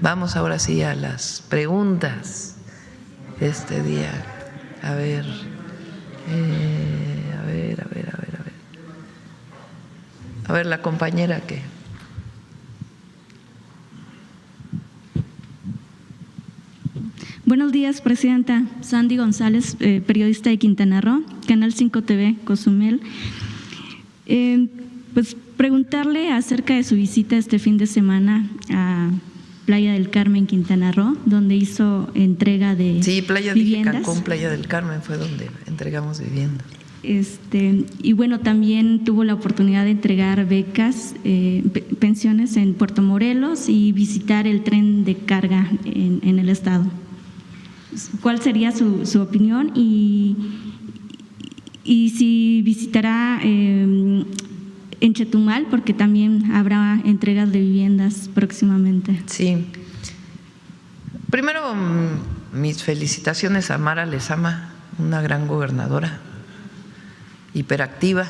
vamos ahora sí a las preguntas este día. A ver, a ver, la compañera que… Buenos días, presidenta. Sandy González, periodista de Quintana Roo, Canal 5 TV, Cozumel. Pues preguntarle acerca de su visita este fin de semana a Playa del Carmen, Quintana Roo, donde hizo entrega de viviendas. Sí, Playa de Cancún, Playa del Carmen fue donde entregamos viviendas. Y bueno, también tuvo la oportunidad de entregar becas, pensiones en Puerto Morelos y visitar el tren de carga en el estado. ¿Cuál sería su opinión y si visitará en Chetumal, porque también habrá entregas de viviendas próximamente? Sí. Primero, mis felicitaciones a Mara Lezama, una gran gobernadora, hiperactiva,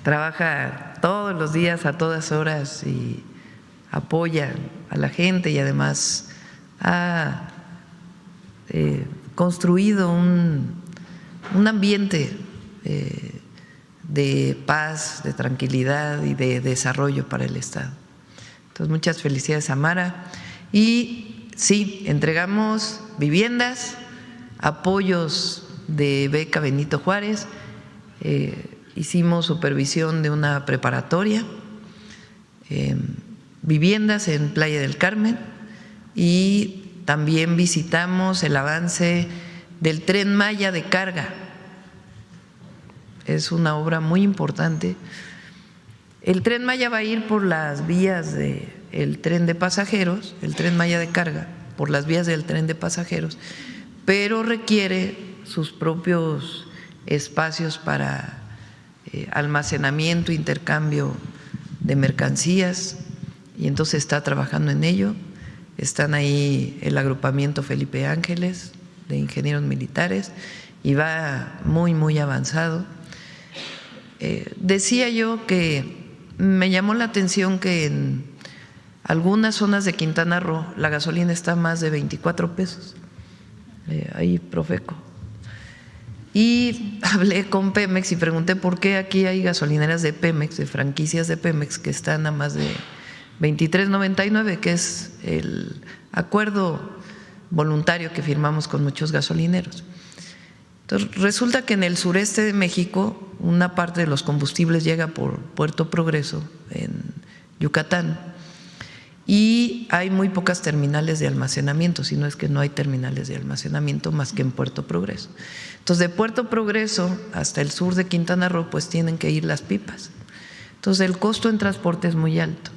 trabaja todos los días a todas horas y apoya a la gente y además ha construido un ambiente de paz, de tranquilidad y de desarrollo para el Estado. Entonces, muchas felicidades a Mara. Y sí, entregamos viviendas, apoyos de beca Benito Juárez, hicimos supervisión de una preparatoria, viviendas en Playa del Carmen y también visitamos el avance del Tren Maya de carga. Es una obra muy importante. El Tren Maya va a ir por las vías del tren de pasajeros, el Tren Maya de carga, por las vías del tren de pasajeros, pero requiere sus propios espacios para almacenamiento, intercambio de mercancías, y entonces está trabajando en ello. Están ahí el agrupamiento Felipe Ángeles de ingenieros militares y va muy, muy avanzado. Decía yo que me llamó la atención que en algunas zonas de Quintana Roo la gasolina está más de 24 pesos, ahí Profeco. Y hablé con Pemex y pregunté por qué aquí hay gasolineras de Pemex, de franquicias de Pemex, que están a más de 23.99, que es el acuerdo voluntario que firmamos con muchos gasolineros. Entonces, resulta que en el sureste de México una parte de los combustibles llega por Puerto Progreso, en Yucatán, y hay muy pocas terminales de almacenamiento, si no es que no hay terminales de almacenamiento más que en Puerto Progreso. Entonces, de Puerto Progreso hasta el sur de Quintana Roo, pues tienen que ir las pipas. Entonces, el costo en transporte es muy alto.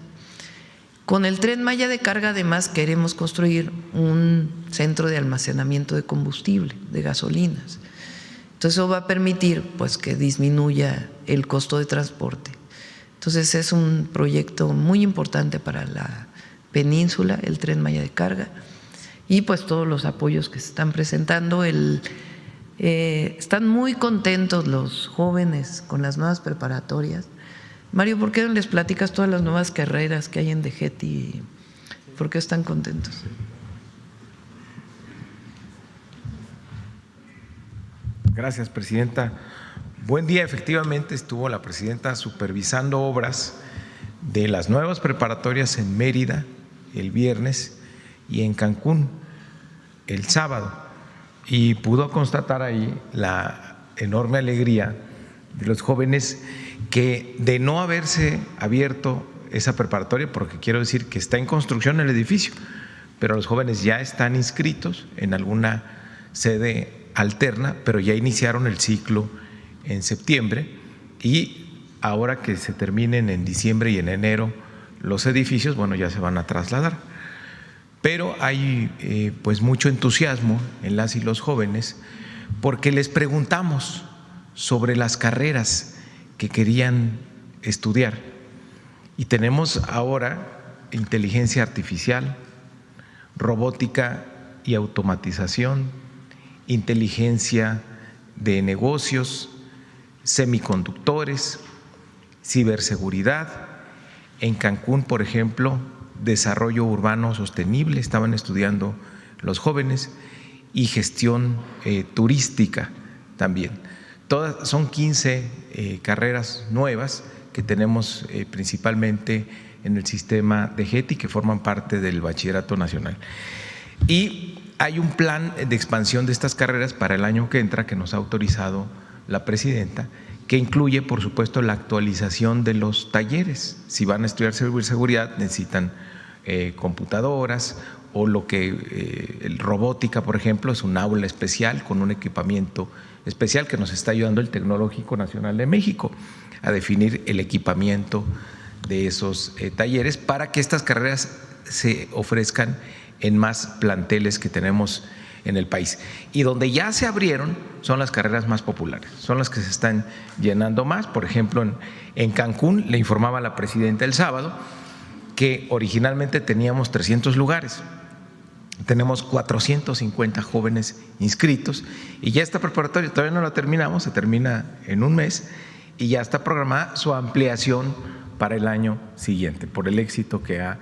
Con el Tren Maya de carga, además, queremos construir un centro de almacenamiento de combustible, de gasolinas. Entonces, eso va a permitir pues que disminuya el costo de transporte. Entonces, es un proyecto muy importante para la península, el Tren Maya de carga, y pues todos los apoyos que se están presentando. Están muy contentos los jóvenes con las nuevas preparatorias. Mario, ¿por qué no les platicas todas las nuevas carreras que hay en DGETI? ¿Por qué están contentos? Gracias, presidenta. Buen día. Efectivamente, estuvo la presidenta supervisando obras de las nuevas preparatorias en Mérida el viernes y en Cancún el sábado, y pudo constatar ahí la enorme alegría de los jóvenes que, de no haberse abierto esa preparatoria, porque quiero decir que está en construcción el edificio, pero los jóvenes ya están inscritos en alguna sede alterna, pero ya iniciaron el ciclo en septiembre, y ahora que se terminen en diciembre y en enero los edificios, bueno, ya se van a trasladar. Pero hay pues mucho entusiasmo en las y los jóvenes, porque les preguntamos sobre las carreras que querían estudiar, y tenemos ahora inteligencia artificial, robótica y automatización, inteligencia de negocios, semiconductores, ciberseguridad. En Cancún, por ejemplo, desarrollo urbano sostenible, estaban estudiando los jóvenes, y gestión turística también. Todas son 15 carreras nuevas que tenemos principalmente en el sistema de GETI, que forman parte del Bachillerato Nacional. Y hay un plan de expansión de estas carreras para el año que entra que nos ha autorizado la presidenta, que incluye, por supuesto, la actualización de los talleres. Si van a estudiar ciberseguridad, necesitan computadoras, o lo que el robótica, por ejemplo, es un aula especial con un equipamiento especial que nos está ayudando el Tecnológico Nacional de México a definir el equipamiento de esos talleres para que estas carreras se ofrezcan en más planteles que tenemos en el país. Y donde ya se abrieron son las carreras más populares, son las que se están llenando más. Por ejemplo, en Cancún, le informaba la presidenta el sábado que originalmente teníamos 300 lugares. Tenemos 450 jóvenes inscritos y ya está preparatoria, todavía no la terminamos, se termina en un mes y ya está programada su ampliación para el año siguiente por el éxito que ha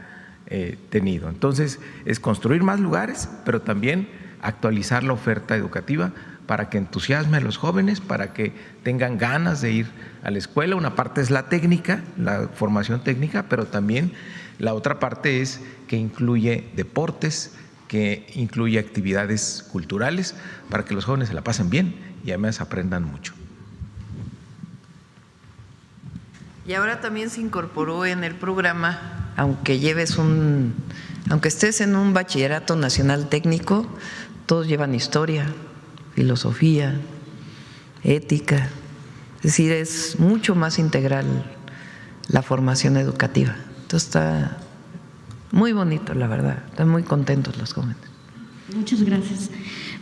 tenido. Entonces, es construir más lugares, pero también actualizar la oferta educativa para que entusiasme a los jóvenes, para que tengan ganas de ir a la escuela. Una parte es la técnica, la formación técnica, pero también la otra parte es que incluye deportes, que incluye actividades culturales para que los jóvenes se la pasen bien y además aprendan mucho. Y ahora también se incorporó en el programa, aunque estés en un bachillerato nacional técnico, todos llevan historia, filosofía, ética, es decir, es mucho más integral la formación educativa. Entonces está muy bonito, la verdad, están muy contentos los jóvenes. Muchas gracias.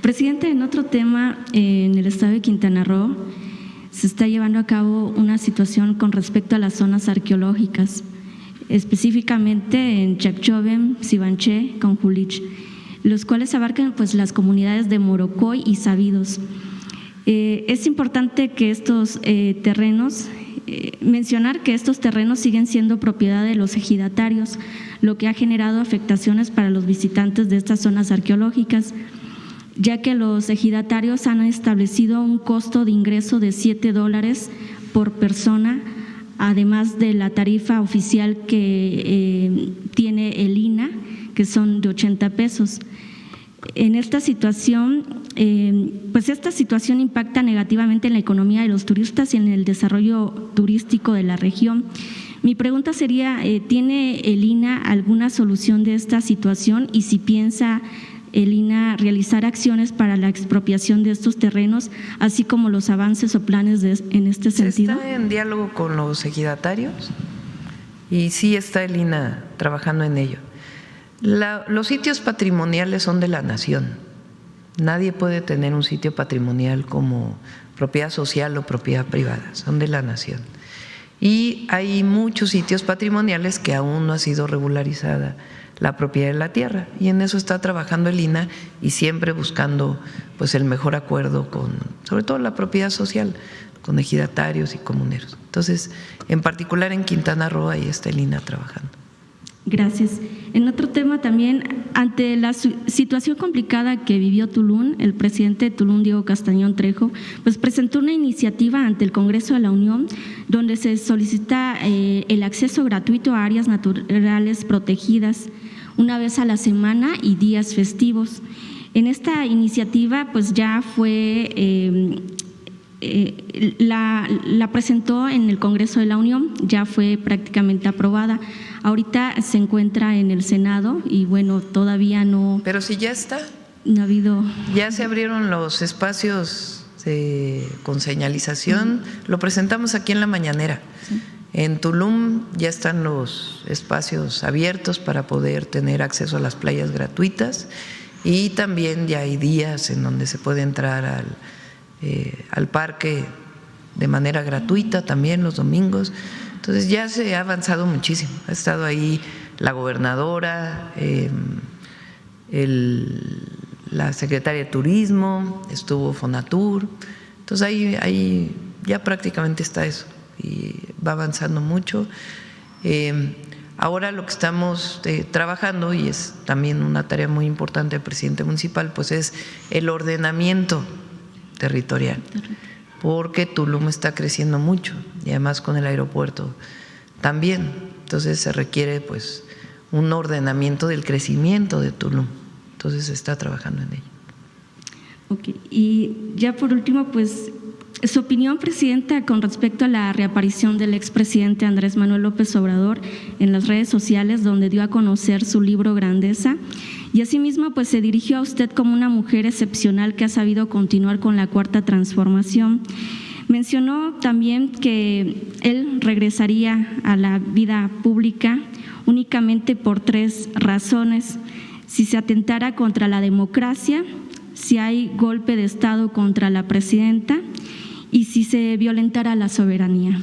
Presidente, en otro tema, en el estado de Quintana Roo se está llevando a cabo una situación con respecto a las zonas arqueológicas, específicamente en Chacchoven, Sibanché, Conjulich, los cuales abarcan pues las comunidades de Morocoy y Sabidos. Es importante que estos mencionar que estos terrenos siguen siendo propiedad de los ejidatarios, lo que ha generado afectaciones para los visitantes de estas zonas arqueológicas, ya que los ejidatarios han establecido un costo de ingreso de $7 por persona, además de la tarifa oficial que tiene el INAH, que son de 80 pesos. En esta situación, pues esta situación impacta negativamente en la economía de los turistas y en el desarrollo turístico de la región. Mi pregunta sería, ¿tiene el INAH alguna solución de esta situación y si piensa el INAH realizar acciones para la expropiación de estos terrenos, así como los avances o planes en este sentido? Se está en diálogo con los ejidatarios y sí está el INAH trabajando en ello. Los sitios patrimoniales son de la nación. Nadie puede tener un sitio patrimonial como propiedad social o propiedad privada, son de la nación. Y hay muchos sitios patrimoniales que aún no ha sido regularizada la propiedad de la tierra, y en eso está trabajando el INAH y siempre buscando pues el mejor acuerdo con, sobre todo la propiedad social, con ejidatarios y comuneros. Entonces, en particular en Quintana Roo, ahí está el INAH trabajando. Gracias. En otro tema también, ante la situación complicada que vivió Tulum, el presidente de Tulum, Diego Castañón Trejo, pues presentó una iniciativa ante el Congreso de la Unión donde se solicita el acceso gratuito a áreas naturales protegidas una vez a la semana y días festivos. En esta iniciativa pues ya fue la presentó en el Congreso de la Unión, ya fue prácticamente aprobada. Ahorita se encuentra en el Senado y bueno, todavía no. Pero si ya está. No ha habido. Ya se abrieron los espacios con señalización, lo presentamos aquí en la mañanera. Sí. En Tulum ya están los espacios abiertos para poder tener acceso a las playas gratuitas y también ya hay días en donde se puede entrar al parque de manera gratuita también los domingos. Entonces ya se ha avanzado muchísimo. Ha estado ahí la gobernadora, la secretaria de Turismo, estuvo Fonatur. Entonces ahí ya prácticamente está eso y va avanzando mucho. Ahora lo que estamos trabajando, y es también una tarea muy importante del presidente municipal, pues es el ordenamiento territorial, porque Tulum está creciendo mucho y además con el aeropuerto también. Entonces se requiere pues un ordenamiento del crecimiento de Tulum. Entonces se está trabajando en ello. Ok, y ya por último, pues su opinión, presidenta, con respecto a la reaparición del expresidente Andrés Manuel López Obrador en las redes sociales, donde dio a conocer su libro Grandeza, y asimismo pues se dirigió a usted como una mujer excepcional que ha sabido continuar con la Cuarta Transformación. Mencionó también que él regresaría a la vida pública únicamente por 3 razones: si se atentara contra la democracia, si hay golpe de Estado contra la presidenta y si se violentara la soberanía.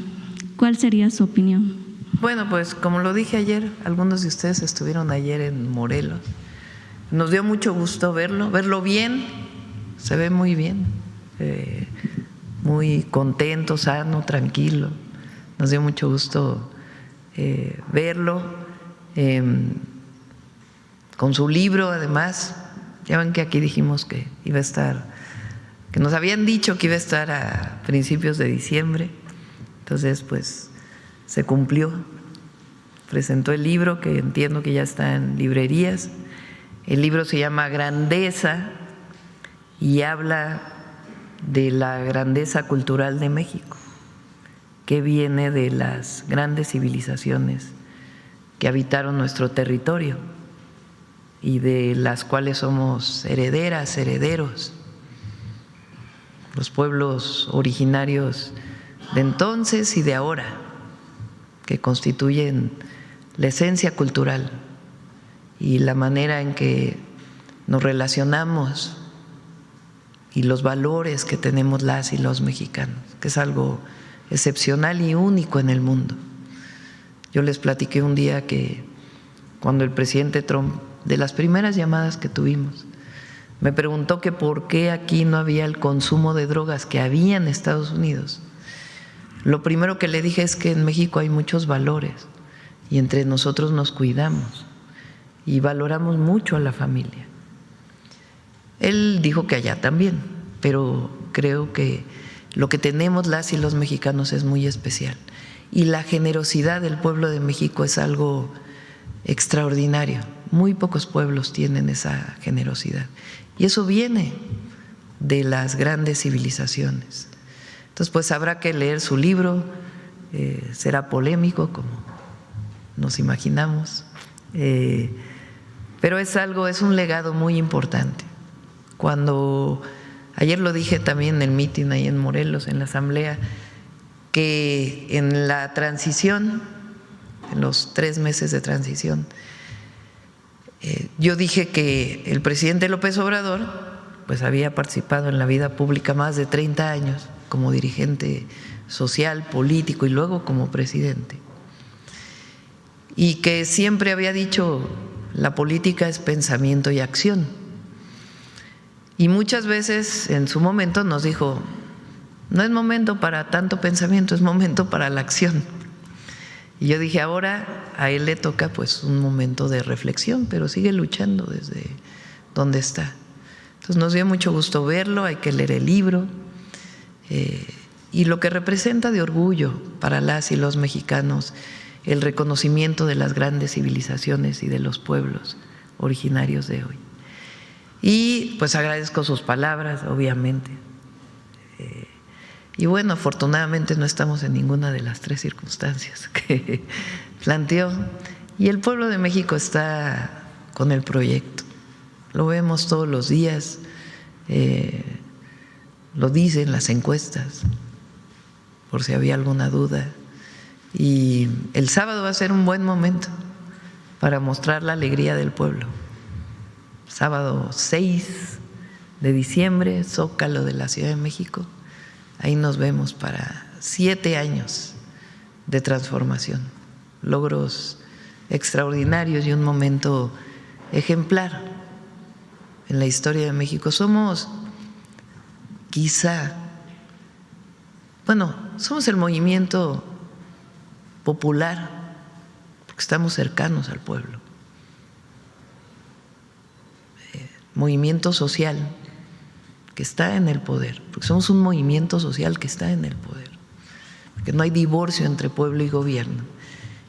¿Cuál sería su opinión? Bueno, pues como lo dije ayer, algunos de ustedes estuvieron ayer en Morelos. Nos dio mucho gusto verlo bien, se ve muy bien, muy contento, sano, tranquilo. Nos dio mucho gusto verlo con su libro, además. Ya ven que aquí dijimos que iba a estar, que nos habían dicho que iba a estar a principios de diciembre. Entonces, pues se cumplió. Presentó el libro, que entiendo que ya está en librerías. El libro se llama Grandeza y habla de la grandeza cultural de México, que viene de las grandes civilizaciones que habitaron nuestro territorio y de las cuales somos herederas, herederos, los pueblos originarios de entonces y de ahora, que constituyen la esencia cultural y la manera en que nos relacionamos y los valores que tenemos las y los mexicanos, que es algo excepcional y único en el mundo. Yo les platiqué un día que cuando el presidente Trump, de las primeras llamadas que tuvimos, me preguntó que por qué aquí no había el consumo de drogas que había en Estados Unidos. Lo primero que le dije es que en México hay muchos valores y entre nosotros nos cuidamos y valoramos mucho a la familia. Él dijo que allá también, pero creo que lo que tenemos las y los mexicanos es muy especial. Y la generosidad del pueblo de México es algo extraordinario. Muy pocos pueblos tienen esa generosidad. Y eso viene de las grandes civilizaciones. Entonces, pues habrá que leer su libro, será polémico, como nos imaginamos, pero es un legado muy importante. Cuando ayer lo dije también en el mitin ahí en Morelos, en la asamblea, que en la transición, en los 3 meses de transición, yo dije que el presidente López Obrador pues había participado en la vida pública más de 30 años como dirigente social, político y luego como presidente, y que siempre había dicho la política es pensamiento y acción, y muchas veces en su momento nos dijo no es momento para tanto pensamiento, es momento para la acción. Y yo dije, ahora a él le toca pues un momento de reflexión, pero sigue luchando desde donde está. Entonces nos dio mucho gusto verlo, hay que leer el libro y lo que representa de orgullo para las y los mexicanos, el reconocimiento de las grandes civilizaciones y de los pueblos originarios de hoy. Y pues agradezco sus palabras, obviamente. Y bueno, afortunadamente no estamos en ninguna de las 3 circunstancias que planteó. Y el pueblo de México está con el proyecto. Lo vemos todos los días, lo dicen las encuestas, por si había alguna duda. Y el sábado va a ser un buen momento para mostrar la alegría del pueblo. Sábado 6 de diciembre, Zócalo de la Ciudad de México. Ahí nos vemos para 7 años de transformación, logros extraordinarios y un momento ejemplar en la historia de México. Somos somos el movimiento popular, porque estamos cercanos al pueblo. Movimiento social que está en el poder, porque somos un movimiento social que está en el poder, porque no hay divorcio entre pueblo y gobierno,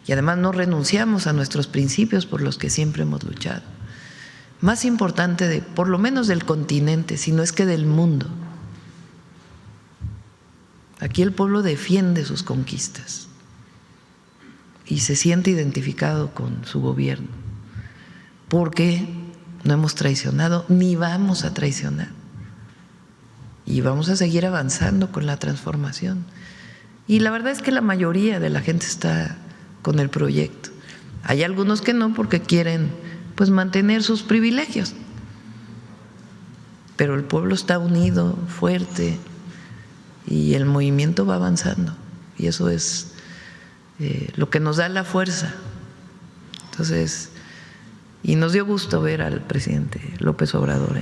y además no renunciamos a nuestros principios por los que siempre hemos luchado. Más importante por lo menos del continente, si no es que del mundo. Aquí el pueblo defiende sus conquistas y se siente identificado con su gobierno, porque no hemos traicionado ni vamos a traicionar. Y vamos a seguir avanzando con la transformación. Y la verdad es que la mayoría de la gente está con el proyecto. Hay algunos que no, porque quieren pues mantener sus privilegios. Pero el pueblo está unido, fuerte, y el movimiento va avanzando. Y eso es lo que nos da la fuerza. Entonces, y nos dio gusto ver al presidente López Obrador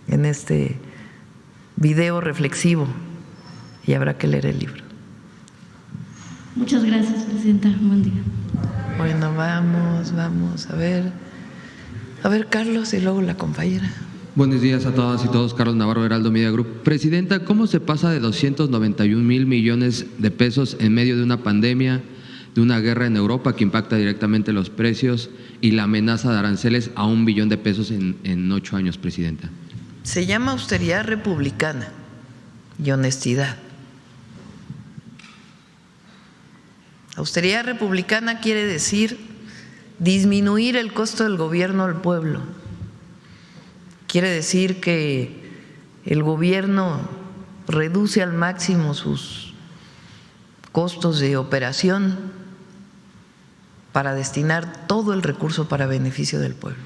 en este video reflexivo, y habrá que leer el libro. Muchas gracias, presidenta. Buen día. Bueno, vamos a ver, Carlos, y luego la compañera. Buenos días a todas y todos. Carlos Navarro, Heraldo Media Group. Presidenta, ¿cómo se pasa de 291,000 millones de pesos en medio de una pandemia, de una guerra en Europa que impacta directamente los precios y la amenaza de aranceles a 1 billón de pesos en 8 años, presidenta? Se llama austeridad republicana y honestidad. Austeridad republicana quiere decir disminuir el costo del gobierno al pueblo. Quiere decir que el gobierno reduce al máximo sus costos de operación para destinar todo el recurso para beneficio del pueblo.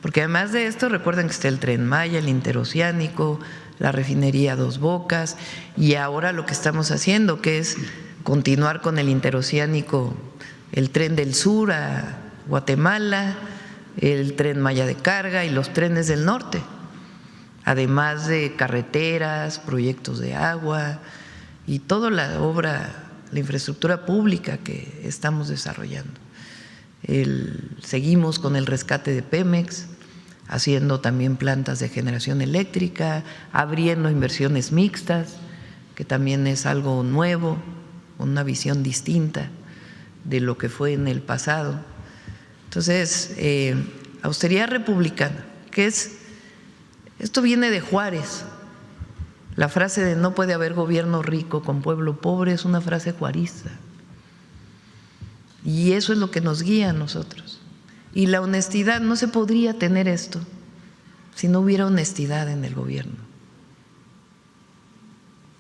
Porque además de esto, recuerden que está el Tren Maya, el interoceánico, la refinería Dos Bocas, y ahora lo que estamos haciendo, que es continuar con el interoceánico, el Tren del Sur a Guatemala, el Tren Maya de carga y los trenes del norte, además de carreteras, proyectos de agua y toda la obra, la infraestructura pública que estamos desarrollando. Seguimos con el rescate de Pemex, haciendo también plantas de generación eléctrica, abriendo inversiones mixtas, que también es algo nuevo, una visión distinta de lo que fue en el pasado. Entonces, austeridad republicana, que es, esto viene de Juárez. La frase de no puede haber gobierno rico con pueblo pobre es una frase juarista. Y eso es lo que nos guía a nosotros. Y la honestidad, no se podría tener esto si no hubiera honestidad en el gobierno,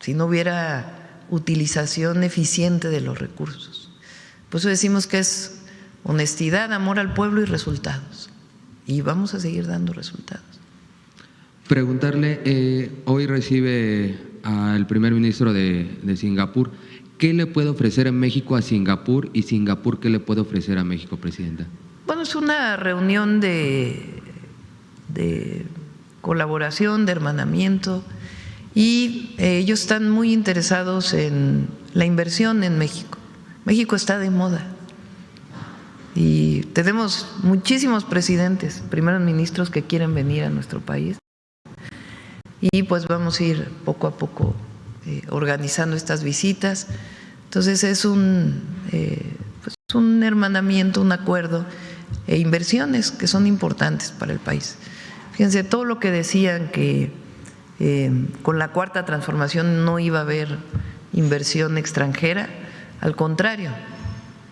si no hubiera utilización eficiente de los recursos. Por eso decimos que es honestidad, amor al pueblo y resultados. Y vamos a seguir dando resultados. Preguntarle, hoy recibe al primer ministro de Singapur. ¿Qué le puede ofrecer en México a Singapur y Singapur qué le puede ofrecer a México, presidenta? Bueno, es una reunión de colaboración, de hermanamiento, y ellos están muy interesados en la inversión en México. México está de moda y tenemos muchísimos presidentes, primeros ministros que quieren venir a nuestro país, y pues vamos a ir poco a poco organizando estas visitas. Entonces es un hermanamiento, un acuerdo e inversiones que son importantes para el país. Fíjense, todo lo que decían que con la cuarta transformación no iba a haber inversión extranjera, al contrario,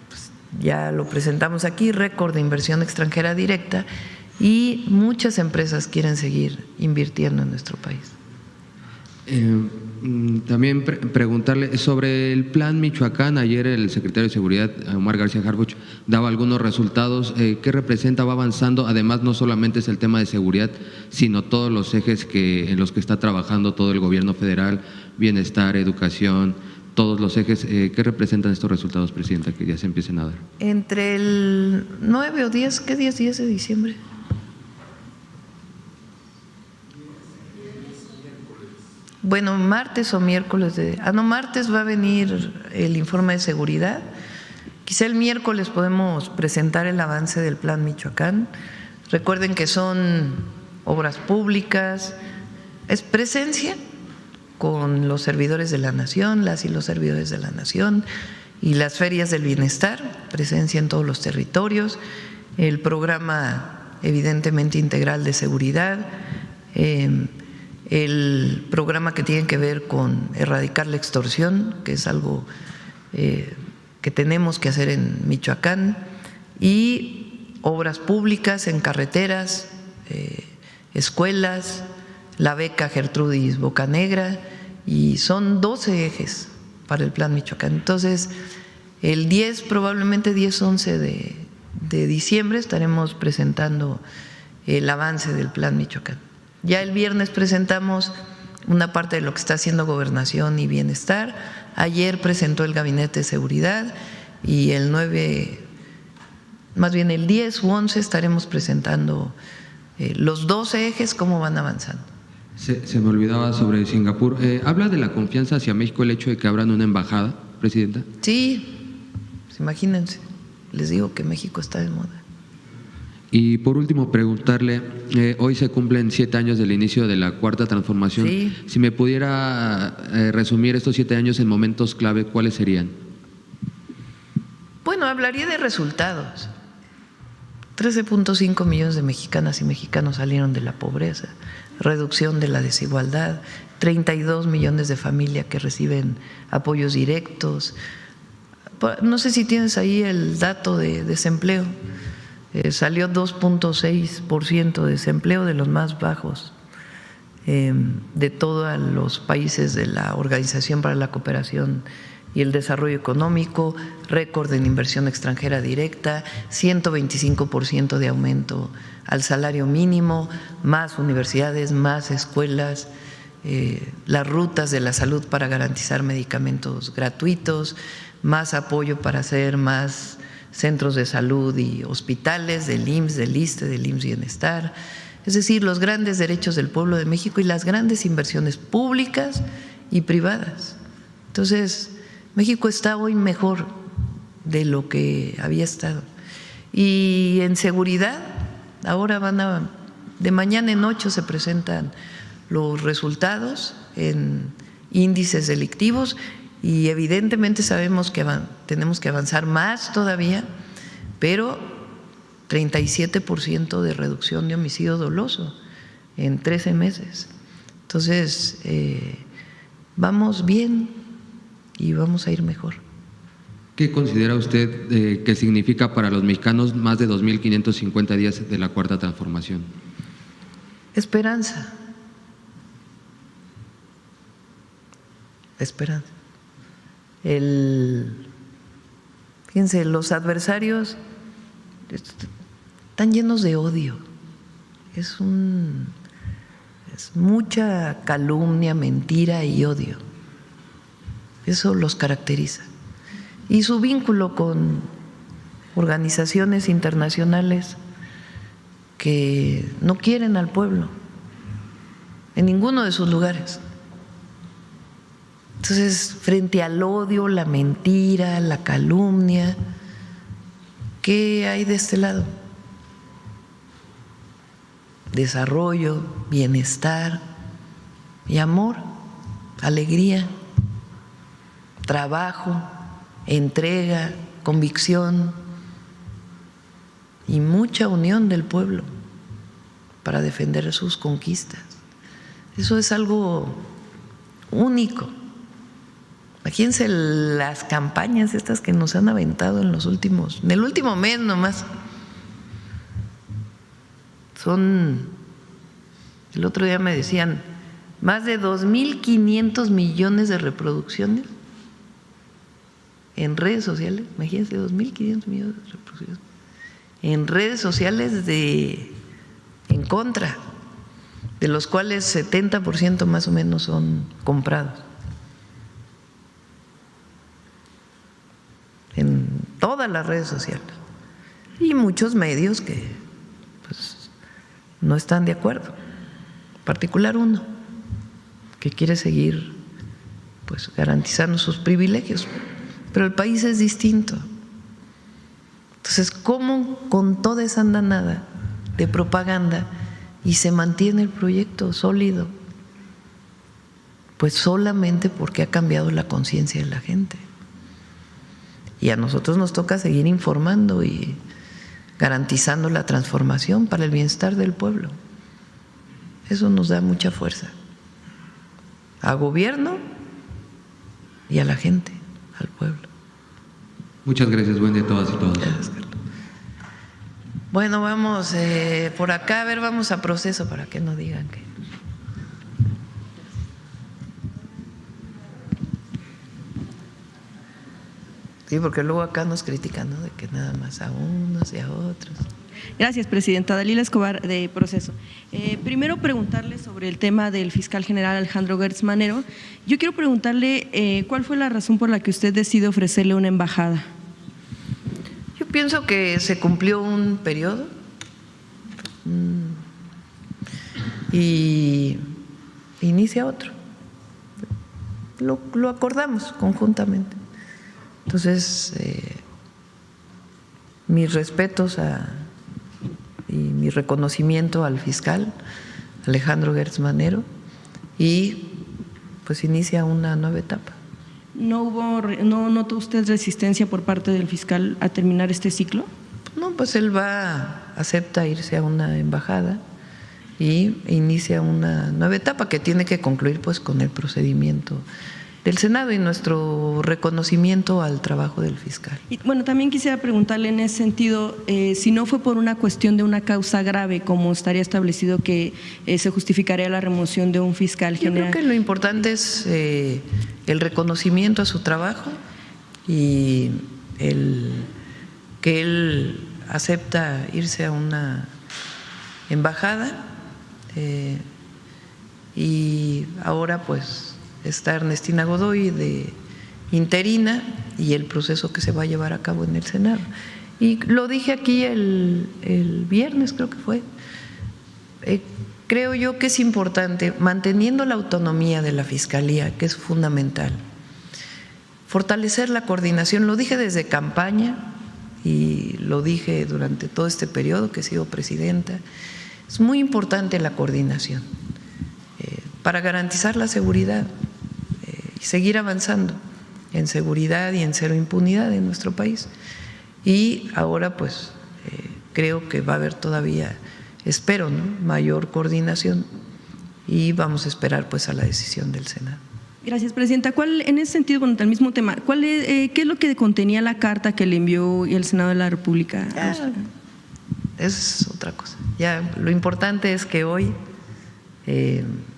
pues ya lo presentamos aquí, récord de inversión extranjera directa, y muchas empresas quieren seguir invirtiendo en nuestro país. También preguntarle sobre el plan Michoacán. Ayer el secretario de Seguridad, Omar García Harfuch, daba algunos resultados. ¿Qué representa? ¿Va avanzando? Además, no solamente es el tema de seguridad, sino todos los ejes en los que está trabajando todo el gobierno federal, bienestar, educación, todos los ejes. ¿Qué representan estos resultados, presidenta, que ya se empiecen a dar? Entre el 9 o 10, ¿qué día es 10 de diciembre? Bueno, martes o miércoles martes va a venir el informe de seguridad, Quizá el miércoles podemos presentar el avance del Plan Michoacán. Recuerden que son obras públicas, es presencia con los servidores de la nación, las y los servidores de la nación, y las ferias del bienestar, presencia en todos los territorios, el programa evidentemente integral de seguridad, el programa que tiene que ver con erradicar la extorsión, que es algo que tenemos que hacer en Michoacán, y obras públicas en carreteras, escuelas, la beca Gertrudis Bocanegra, y son 12 ejes para el Plan Michoacán. Entonces, el 10, probablemente 10-11 de diciembre estaremos presentando el avance del Plan Michoacán. Ya el viernes presentamos una parte de lo que está haciendo Gobernación y Bienestar. Ayer presentó el Gabinete de Seguridad y el 9, más bien el 10 u 11 estaremos presentando los 12 ejes, cómo van avanzando. Se me olvidaba sobre Singapur. ¿Habla de la confianza hacia México el hecho de que abran una embajada, Presidenta? Sí, pues imagínense, les digo que México está de moda. Y por último, preguntarle, hoy se cumplen 7 años del inicio de la Cuarta Transformación. Sí. Si me pudiera resumir estos 7 años en momentos clave, ¿cuáles serían? Bueno, hablaría de resultados. 13.5 millones de mexicanas y mexicanos salieron de la pobreza, reducción de la desigualdad, 32 millones de familias que reciben apoyos directos. No sé si tienes ahí el dato de desempleo. Salió 2.6% de desempleo, de los más bajos de todos los países de la Organización para la Cooperación y el Desarrollo Económico, récord en inversión extranjera directa, 125% de aumento al salario mínimo, más universidades, más escuelas, las rutas de la salud para garantizar medicamentos gratuitos, más apoyo para hacer más centros de salud y hospitales del IMSS, del ISSSTE, del IMSS Bienestar, es decir, los grandes derechos del pueblo de México y las grandes inversiones públicas y privadas. Entonces, México está hoy mejor de lo que había estado. Y en seguridad, ahora de mañana en 8 se presentan los resultados en índices delictivos y evidentemente sabemos que tenemos que avanzar más todavía, pero 37% de reducción de homicidio doloso en 13 meses. Entonces, vamos bien y vamos a ir mejor. ¿Qué considera usted que significa para los mexicanos más de 2.550 días de la Cuarta Transformación? Esperanza. Esperanza. Fíjense, los adversarios están llenos de odio. Es mucha calumnia, mentira y odio. Eso los caracteriza. Y su vínculo con organizaciones internacionales que no quieren al pueblo en ninguno de sus lugares. Entonces, frente al odio, la mentira, la calumnia, ¿qué hay de este lado? Desarrollo, bienestar y amor, alegría, trabajo, entrega, convicción y mucha unión del pueblo para defender sus conquistas. Eso es algo único. Imagínense las campañas estas que nos han aventado en el último mes nomás. El otro día me decían, más de 2.500 millones de reproducciones en redes sociales. Imagínense, 2.500 millones de reproducciones en redes sociales en contra, de los cuales 70% más o menos son comprados. En todas las redes sociales y muchos medios que pues no están de acuerdo, en particular uno que quiere seguir pues garantizando sus privilegios, pero el país es distinto. ¿cómo con toda esa andanada de propaganda y se mantiene el proyecto sólido? Pues solamente porque ha cambiado la conciencia de la gente. Y a nosotros nos toca seguir informando y garantizando la transformación para el bienestar del pueblo. Eso nos da mucha fuerza al gobierno y a la gente, al pueblo. Muchas gracias, buen día a todas y todos. Gracias, Carlos. Bueno, vamos por acá, a ver, vamos a proceso para que no digan que… Sí, porque luego acá nos critican, ¿no? De que nada más a unos y a otros. Gracias, presidenta. Dalila Escobar, de Proceso. Primero, preguntarle sobre el tema del fiscal general Alejandro Gertz Manero. Yo quiero preguntarle cuál fue la razón por la que usted decide ofrecerle una embajada. Yo pienso que se cumplió un periodo y inicia otro. Lo acordamos conjuntamente. Entonces, mis respetos y mi reconocimiento al fiscal Alejandro Gertz Manero, y pues inicia una nueva etapa. ¿No notó usted resistencia por parte del fiscal a terminar este ciclo? No, pues él acepta irse a una embajada y inicia una nueva etapa que tiene que concluir pues con el procedimiento del Senado y nuestro reconocimiento al trabajo del fiscal. Y bueno, también quisiera preguntarle en ese sentido, si no fue por una cuestión de una causa grave, como estaría establecido que se justificaría la remoción de un fiscal general. Yo creo que lo importante es el reconocimiento a su trabajo y que él acepta irse a una embajada y ahora pues está Ernestina Godoy de interina y el proceso que se va a llevar a cabo en el Senado. Y lo dije aquí el viernes, creo que fue. Creo yo que es importante, manteniendo la autonomía de la Fiscalía, que es fundamental, fortalecer la coordinación. Lo dije desde campaña y lo dije durante todo este periodo que he sido presidenta. Es muy importante la coordinación para garantizar la seguridad y seguir avanzando en seguridad y en cero impunidad en nuestro país. Y ahora pues creo que va a haber todavía, espero, ¿no?, mayor coordinación y vamos a esperar pues a la decisión del Senado. Gracias, presidenta. En ese sentido, bueno, el mismo tema, ¿qué es lo que contenía la carta que le envió el Senado de la República? Es otra cosa. Ya lo importante es que hoy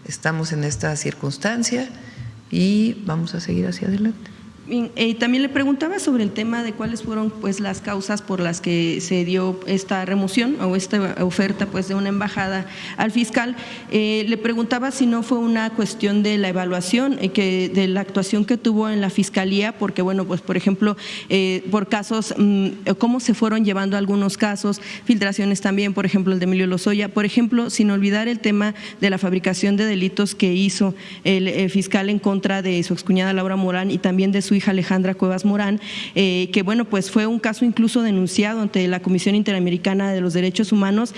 estamos en esta circunstancia y vamos a seguir hacia adelante. Bien, también le preguntaba sobre el tema de cuáles fueron pues las causas por las que se dio esta remoción o esta oferta pues de una embajada al fiscal. Le preguntaba si no fue una cuestión de la evaluación, de la actuación que tuvo en la fiscalía, porque bueno, pues por ejemplo, por casos, cómo se fueron llevando algunos casos, filtraciones también, por ejemplo el de Emilio Lozoya, por ejemplo, sin olvidar el tema de la fabricación de delitos que hizo el fiscal en contra de su excuñada Laura Morán y también de su hija Alejandra Cuevas Morán, que bueno, pues fue un caso incluso denunciado ante la Comisión Interamericana de los Derechos Humanos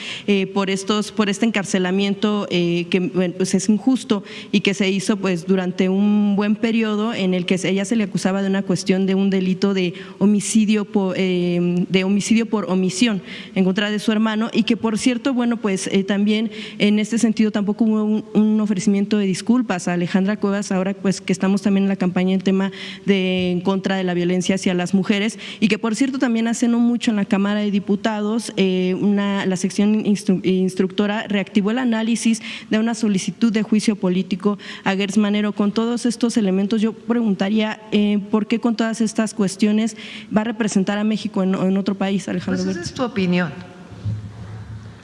por este encarcelamiento que bueno, pues es injusto y que se hizo pues durante un buen periodo en el que ella se le acusaba de una cuestión de un delito de homicidio por omisión en contra de su hermano, y que por cierto, bueno, pues también en este sentido tampoco hubo un ofrecimiento de disculpas a Alejandra Cuevas, ahora pues que estamos también en la campaña en tema en contra de la violencia hacia las mujeres, y que por cierto también hace no mucho en la Cámara de Diputados la sección instructora reactivó el análisis de una solicitud de juicio político a Gertz Manero. Con todos estos elementos yo preguntaría ¿por qué con todas estas cuestiones va a representar a México en otro país, Alejandro Pues Gertz? esa es tu opinión.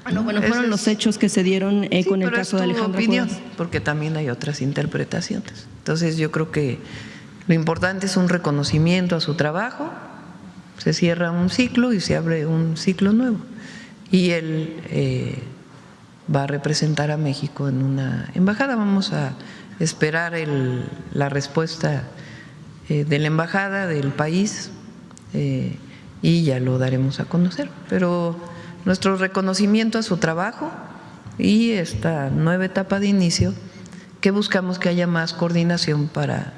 Bueno, fueron los hechos que se dieron con el caso de Alejandra opinión, Cuevas. porque también hay otras interpretaciones. Entonces yo creo que lo importante es un reconocimiento a su trabajo, se cierra un ciclo y se abre un ciclo nuevo. Y él va a representar a México en una embajada. Vamos a esperar la respuesta de la embajada del país y ya lo daremos a conocer. Pero nuestro reconocimiento a su trabajo y esta nueva etapa de inicio, que buscamos que haya más coordinación para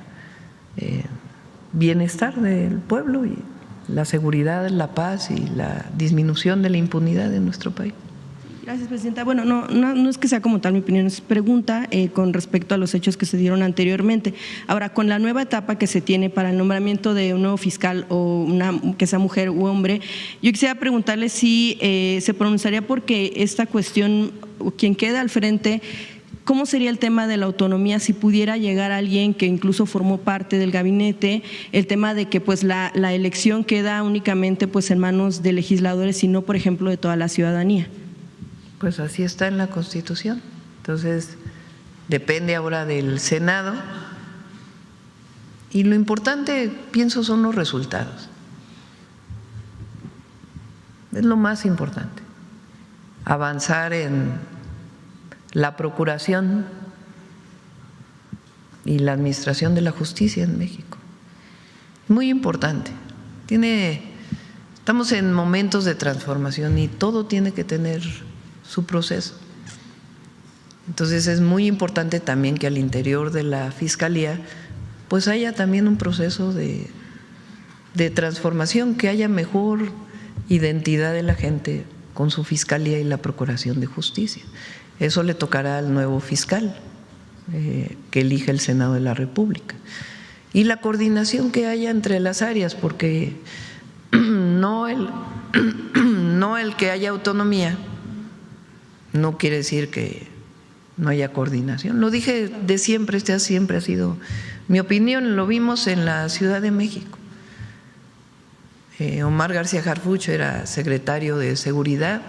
bienestar del pueblo y la seguridad, la paz y la disminución de la impunidad en nuestro país. Gracias, presidenta. Bueno, no es que sea como tal mi opinión, es pregunta con respecto a los hechos que se dieron anteriormente. Ahora, con la nueva etapa que se tiene para el nombramiento de un nuevo fiscal o que sea mujer u hombre, yo quisiera preguntarle si se pronunciaría porque esta cuestión, quien queda al frente, ¿cómo sería el tema de la autonomía si pudiera llegar alguien que incluso formó parte del gabinete? El tema de que pues la elección queda únicamente pues en manos de legisladores y no, por ejemplo, de toda la ciudadanía. Pues así está en la Constitución. Entonces, depende ahora del Senado. Y lo importante, pienso, son los resultados. Es lo más importante. Avanzar en la procuración y la administración de la justicia en México. Muy importante. Estamos en momentos de transformación y todo tiene que tener su proceso. Entonces es muy importante también que al interior de la Fiscalía pues haya también un proceso de transformación, que haya mejor identidad de la gente con su Fiscalía y la Procuración de Justicia. Eso le tocará al nuevo fiscal que elige el Senado de la República. Y la coordinación que haya entre las áreas, porque no el que haya autonomía no quiere decir que no haya coordinación. Lo dije de siempre, siempre ha sido mi opinión. Lo vimos en la Ciudad de México. Omar García Harfuch era secretario de Seguridad,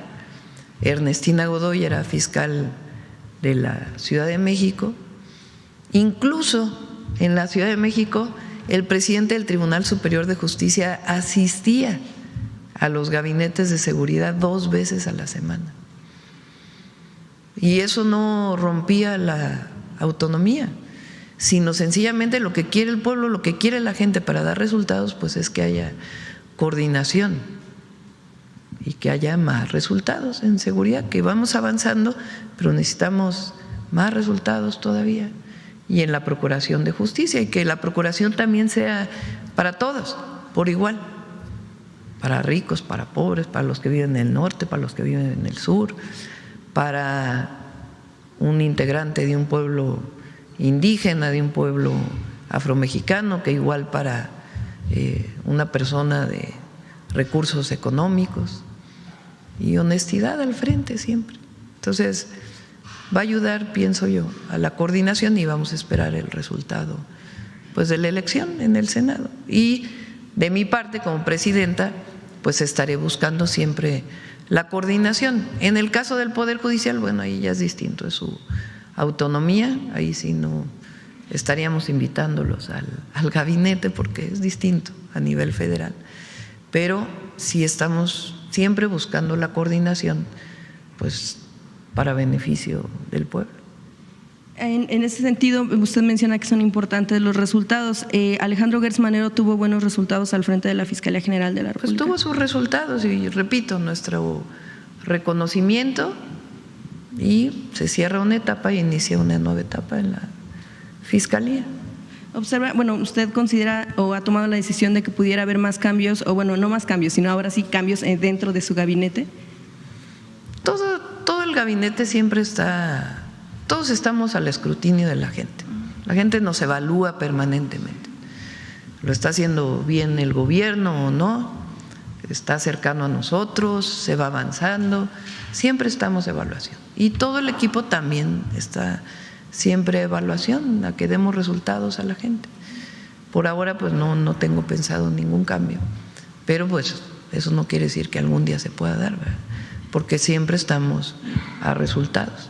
Ernestina Godoy era fiscal de la Ciudad de México. Incluso en la Ciudad de México el presidente del Tribunal Superior de Justicia asistía a los gabinetes de seguridad 2 veces a la semana. Y eso no rompía la autonomía, sino sencillamente lo que quiere el pueblo, lo que quiere la gente para dar resultados, pues es que haya coordinación y que haya más resultados en seguridad, que vamos avanzando, pero necesitamos más resultados todavía, y en la procuración de justicia, y que la procuración también sea para todos, por igual, para ricos, para pobres, para los que viven en el norte, para los que viven en el sur, para un integrante de un pueblo indígena, de un pueblo afromexicano, que igual para una persona de recursos económicos, y honestidad al frente siempre. Entonces va a ayudar, pienso yo, a la coordinación, y vamos a esperar el resultado pues de la elección en el Senado. Y de mi parte, como presidenta, pues estaré buscando siempre la coordinación. En el caso del Poder Judicial, bueno, ahí ya es distinto, es su autonomía, ahí sí no estaríamos invitándolos al gabinete porque es distinto a nivel federal, pero sí estamos siempre buscando la coordinación pues para beneficio del pueblo. En ese sentido, usted menciona que son importantes los resultados. Alejandro Gertz Manero tuvo buenos resultados al frente de la Fiscalía General de la República. Pues tuvo sus resultados y repito, nuestro reconocimiento, y se cierra una etapa y inicia una nueva etapa en la Fiscalía. Observa, bueno, ¿usted considera o ha tomado la decisión de que pudiera haber más cambios, o bueno, no más cambios, sino ahora sí cambios dentro de su gabinete? Todo el gabinete siempre está… Todos estamos al escrutinio de la gente. La gente nos evalúa permanentemente. ¿Lo está haciendo bien el gobierno o no? ¿Está cercano a nosotros? ¿Se va avanzando? Siempre estamos en evaluación. Y todo el equipo también está siempre en evaluación, a que demos resultados a la gente. Por ahora pues no tengo pensado ningún cambio, pero pues eso no quiere decir que algún día se pueda dar, ¿verdad? Porque siempre estamos a resultados.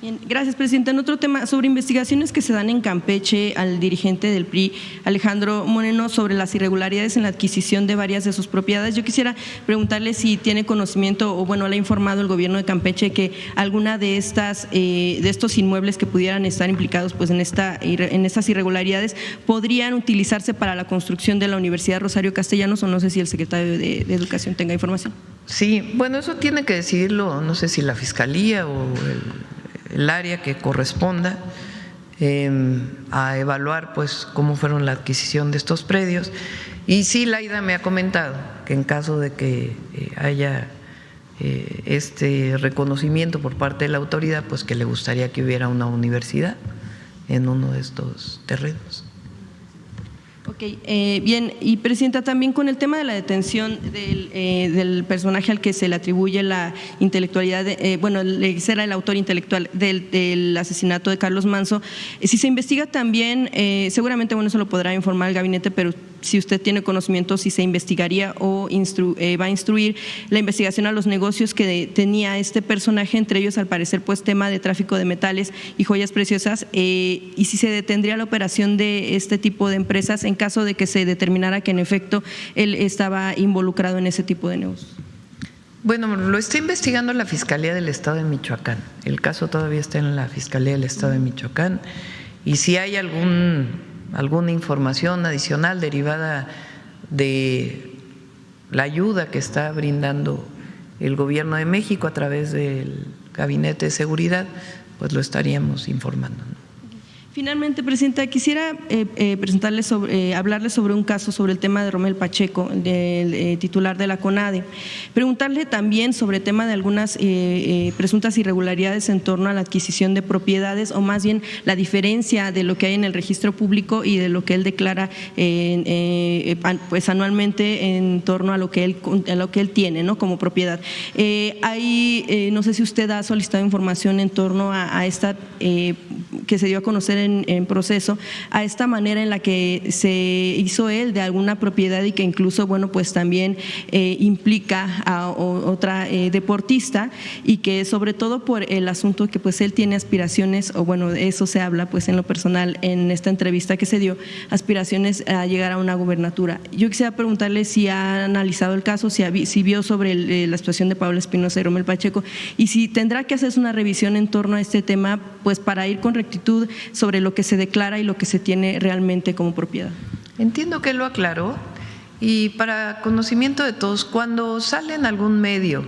Bien, gracias, presidenta. En otro tema, sobre investigaciones que se dan en Campeche al dirigente del PRI, Alejandro Moreno, sobre las irregularidades en la adquisición de varias de sus propiedades. Yo quisiera preguntarle si tiene conocimiento o, bueno, le ha informado el gobierno de Campeche que alguna de estos inmuebles que pudieran estar implicados pues en estas irregularidades podrían utilizarse para la construcción de la Universidad Rosario Castellanos, o no sé si el secretario de Educación tenga información. Sí, bueno, eso tiene que decidirlo, no sé si la Fiscalía o el área que corresponda a evaluar pues cómo fueron la adquisición de estos predios. Y sí, Laida me ha comentado que en caso de que haya este reconocimiento por parte de la autoridad, pues que le gustaría que hubiera una universidad en uno de estos terrenos. Ok, bien, y presidenta, también con el tema de la detención del personaje al que se le atribuye la intelectualidad, será el autor intelectual del asesinato de Carlos Manzo, si se investiga también, seguramente, bueno, eso lo podrá informar el gabinete, pero si usted tiene conocimiento, si se investigaría o va a instruir la investigación a los negocios que tenía este personaje, entre ellos, al parecer, pues tema de tráfico de metales y joyas preciosas, y si se detendría la operación de este tipo de empresas en caso de que se determinara que en efecto él estaba involucrado en ese tipo de negocios. Bueno, lo está investigando la Fiscalía del Estado de Michoacán. El caso todavía está en la Fiscalía del Estado de Michoacán, y si hay alguna información adicional derivada de la ayuda que está brindando el Gobierno de México a través del Gabinete de Seguridad, pues lo estaríamos informando, ¿no? Finalmente, presidenta, quisiera hablarle sobre un caso sobre el tema de Romel Pacheco, el titular de la CONADE. Preguntarle también sobre el tema de algunas presuntas irregularidades en torno a la adquisición de propiedades, o más bien la diferencia de lo que hay en el registro público y de lo que él declara pues anualmente en torno a lo que él tiene, ¿no?, como propiedad. No sé si usted ha solicitado información en torno a esta que se dio a conocer en proceso, a esta manera en la que se hizo él de alguna propiedad y que incluso, bueno, pues también implica a otra deportista, y que sobre todo por el asunto que pues él tiene aspiraciones, o bueno, de eso se habla pues en lo personal en esta entrevista que se dio, aspiraciones a llegar a una gubernatura. Yo quisiera preguntarle si ha analizado el caso, si vio sobre la situación de Pablo Espinosa y Romel Pacheco, y si tendrá que hacerse una revisión en torno a este tema, pues para ir con rectitud sobre lo que se declara y lo que se tiene realmente como propiedad. Entiendo que lo aclaró, y para conocimiento de todos, cuando sale en algún medio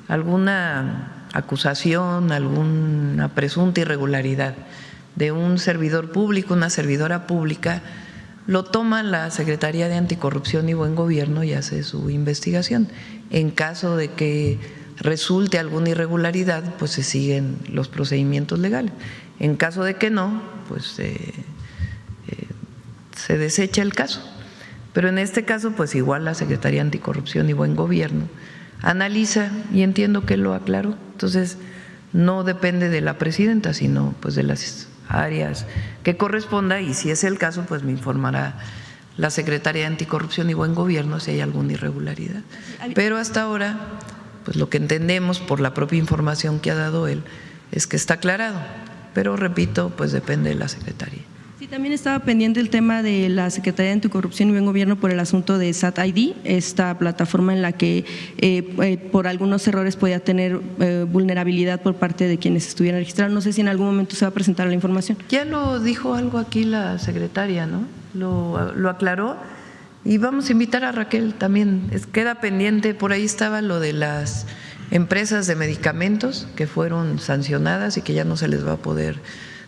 alguna acusación, alguna presunta irregularidad de un servidor público, una servidora pública, lo toma la Secretaría de Anticorrupción y Buen Gobierno y hace su investigación. En caso de que resulte alguna irregularidad, pues se siguen los procedimientos legales. En caso de que no, pues se desecha el caso. Pero en este caso, pues igual la Secretaría de Anticorrupción y Buen Gobierno analiza, y entiendo que lo aclaró. Entonces, no depende de la presidenta, sino pues de las áreas que corresponda, y si es el caso, pues me informará la Secretaría de Anticorrupción y Buen Gobierno si hay alguna irregularidad. Pero hasta ahora, pues lo que entendemos por la propia información que ha dado él es que está aclarado. Pero repito, pues depende de la Secretaría. Sí, también estaba pendiente el tema de la Secretaría de Anticorrupción y Buen Gobierno por el asunto de SAT-ID, esta plataforma en la que por algunos errores podía tener vulnerabilidad por parte de quienes estuvieran registrados. No sé si en algún momento se va a presentar la información. Ya lo dijo algo aquí la secretaria, ¿no? Lo aclaró, y vamos a invitar a Raquel también. Queda pendiente, por ahí estaba lo de las empresas de medicamentos que fueron sancionadas y que ya no se les va a poder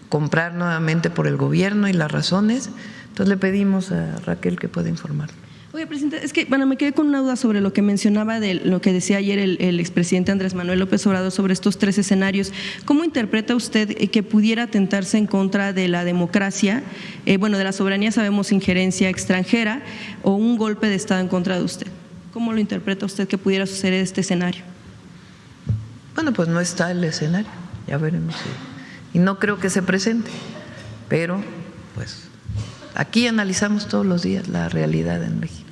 comprar nuevamente por el gobierno, y las razones. Entonces le pedimos a Raquel que pueda informar. Oye, presidente, es que bueno, me quedé con una duda sobre lo que mencionaba de lo que decía ayer el expresidente Andrés Manuel López Obrador sobre estos 3 escenarios. ¿Cómo interpreta usted que pudiera atentarse en contra de la democracia, de la soberanía, sabemos, injerencia extranjera, o un golpe de Estado en contra de usted? ¿Cómo lo interpreta usted que pudiera suceder este escenario? Bueno, pues no está el escenario, ya veremos. Y no creo que se presente, pero pues aquí analizamos todos los días la realidad en México.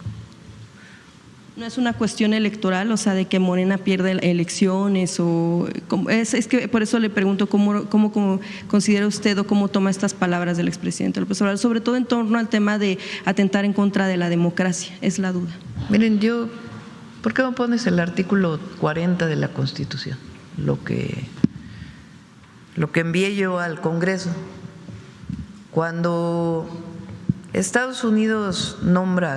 No es una cuestión electoral, o sea, de que Morena pierda elecciones o… Es que por eso le pregunto cómo considera usted o cómo toma estas palabras del expresidente López Obrador, sobre todo en torno al tema de atentar en contra de la democracia, es la duda. Miren, ¿por qué no pones el artículo 40 de la Constitución? Lo que envié yo al Congreso. Cuando Estados Unidos nombra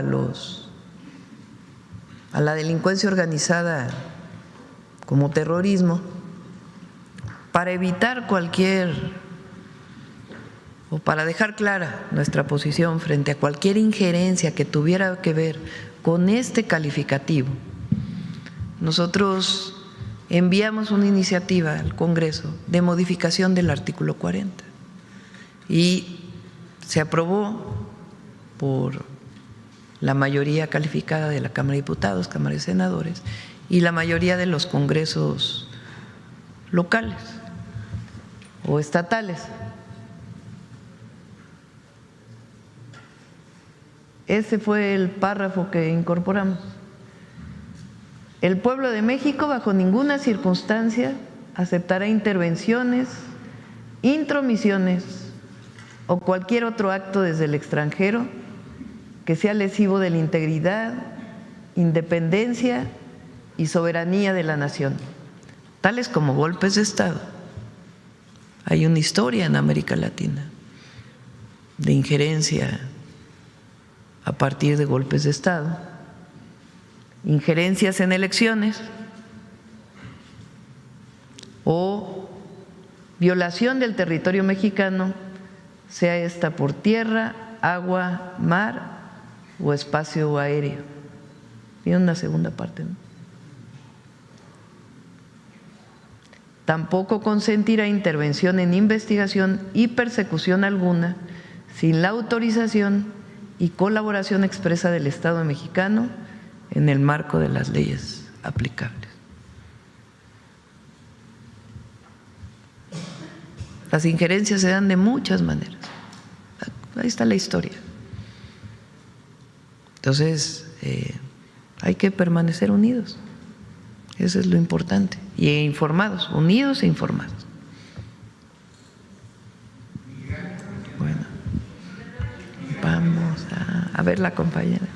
a la delincuencia organizada como terrorismo, para evitar o para dejar clara nuestra posición frente a cualquier injerencia que tuviera que ver con este calificativo, nosotros enviamos una iniciativa al Congreso de modificación del artículo 40 y se aprobó por la mayoría calificada de la Cámara de Diputados, Cámara de Senadores y la mayoría de los congresos locales o estatales. Ese fue el párrafo que incorporamos. El pueblo de México bajo ninguna circunstancia aceptará intervenciones, intromisiones o cualquier otro acto desde el extranjero que sea lesivo de la integridad, independencia y soberanía de la nación, tales como golpes de Estado. Hay una historia en América Latina de injerencia a partir de golpes de Estado, injerencias en elecciones o violación del territorio mexicano, sea esta por tierra, agua, mar o espacio aéreo. Tiene una segunda parte, ¿no? Tampoco consentirá intervención en investigación y persecución alguna sin la autorización y colaboración expresa del Estado mexicano en el marco de las leyes aplicables. Las injerencias se dan de muchas maneras. Ahí está la historia. Entonces, hay que permanecer unidos. Eso es lo importante. Y informados, unidos e informados. Bueno, vamos a ver la compañera.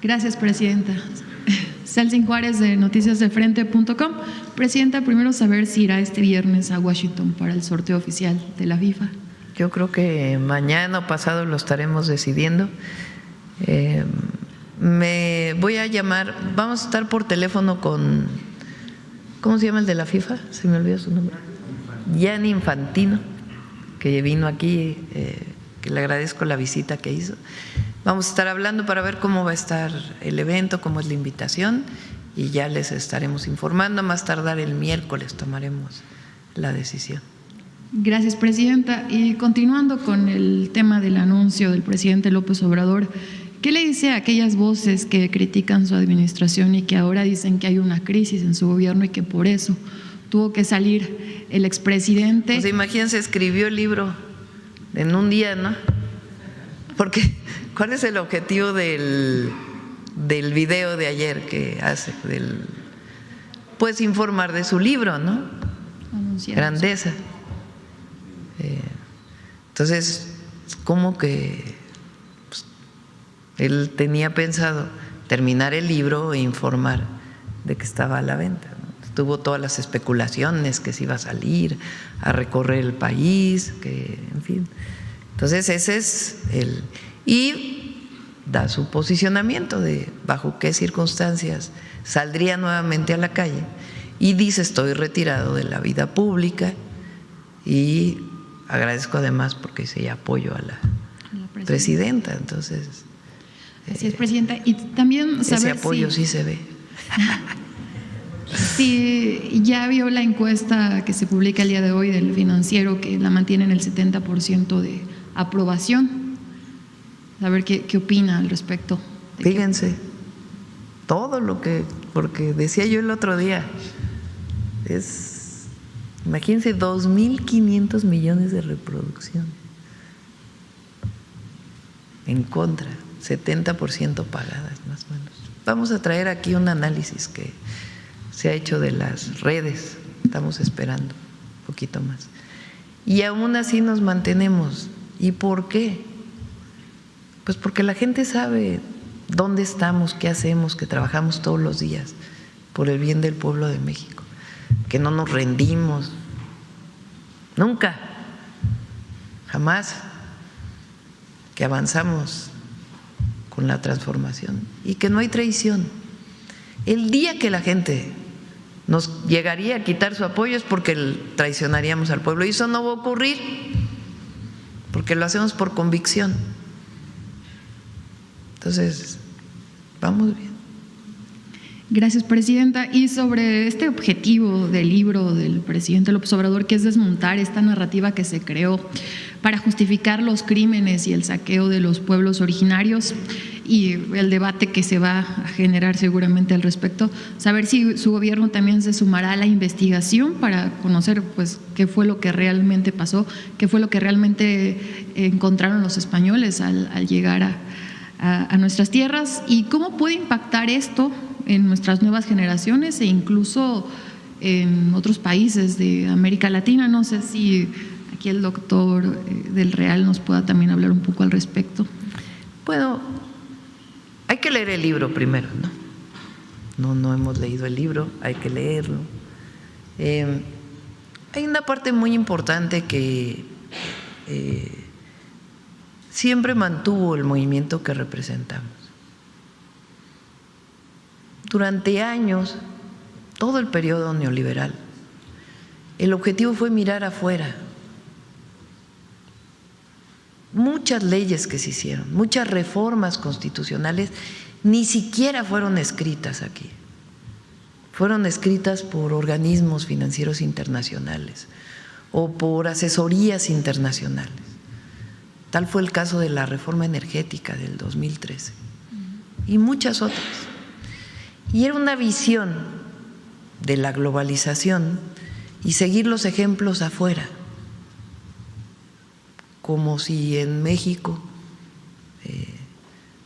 Gracias, presidenta. Celsin Juárez, de noticiasdelfrente.com. Presidenta, primero saber si irá este viernes a Washington para el sorteo oficial de la FIFA. Yo creo que mañana o pasado lo estaremos decidiendo. Me voy a llamar, vamos a estar por teléfono con, ¿cómo se llama el de la FIFA? Se me olvidó su nombre. Gianni Infantino, que vino aquí, que le agradezco la visita que hizo. Vamos a estar hablando para ver cómo va a estar el evento, cómo es la invitación y ya les estaremos informando. Más tardar el miércoles tomaremos la decisión. Gracias, presidenta. Y continuando con el tema del anuncio del presidente López Obrador, ¿qué le dice a aquellas voces que critican su administración y que ahora dicen que hay una crisis en su gobierno y que por eso tuvo que salir el expresidente? Pues imagínense, escribió el libro en un día, ¿no? Porque ¿cuál es el objetivo del video de ayer que hace? Pues informar de su libro, ¿no? Grandeza. Entonces, como que pues, él tenía pensado terminar el libro e informar de que estaba a la venta, ¿no? Tuvo todas las especulaciones que se iba a salir a recorrer el país, que en fin. Entonces ese es y da su posicionamiento de bajo qué circunstancias saldría nuevamente a la calle y dice: estoy retirado de la vida pública y agradezco además porque dice apoyo a la presidenta. Entonces así es, presidenta. Y también saber ese apoyo sí se ve. Si ya vio la encuesta que se publica el día de hoy del Financiero, que la mantiene en el 70% de aprobación, a ver qué opina al respecto. Fíjense, todo lo que, porque decía yo el otro día, imagínense 2.500 millones de reproducción. en contra, 70% pagadas más o menos. Vamos a traer aquí un análisis que se ha hecho de las redes, estamos esperando un poquito más. Y aún así nos mantenemos. ¿Y por qué? Pues porque la gente sabe dónde estamos, qué hacemos, que trabajamos todos los días por el bien del pueblo de México, que no nos rendimos, nunca, jamás, que avanzamos con la transformación y que no hay traición. El día que la gente nos llegaría a quitar su apoyo es porque traicionaríamos al pueblo, y eso no va a ocurrir porque lo hacemos por convicción. Entonces, vamos bien. Gracias, presidenta. Y sobre este objetivo del libro del presidente López Obrador, que es desmontar esta narrativa que se creó para justificar los crímenes y el saqueo de los pueblos originarios, y el debate que se va a generar seguramente al respecto, saber si su gobierno también se sumará a la investigación para conocer pues qué fue lo que realmente pasó, qué fue lo que realmente encontraron los españoles al llegar a nuestras tierras, y cómo puede impactar esto en nuestras nuevas generaciones e incluso en otros países de América Latina. No sé si aquí el doctor del Real nos pueda también hablar un poco al respecto. Bueno, hay que leer el libro primero, ¿no? No hemos leído el libro, hay que leerlo. Hay una parte muy importante que siempre mantuvo el movimiento que representamos. Durante años, todo el periodo neoliberal, el objetivo fue mirar afuera. Muchas leyes que se hicieron, muchas reformas constitucionales, ni siquiera fueron escritas aquí. Fueron escritas por organismos financieros internacionales o por asesorías internacionales. Tal fue el caso de la reforma energética del 2013 y muchas otras. Y era una visión de la globalización y seguir los ejemplos afuera, como si en México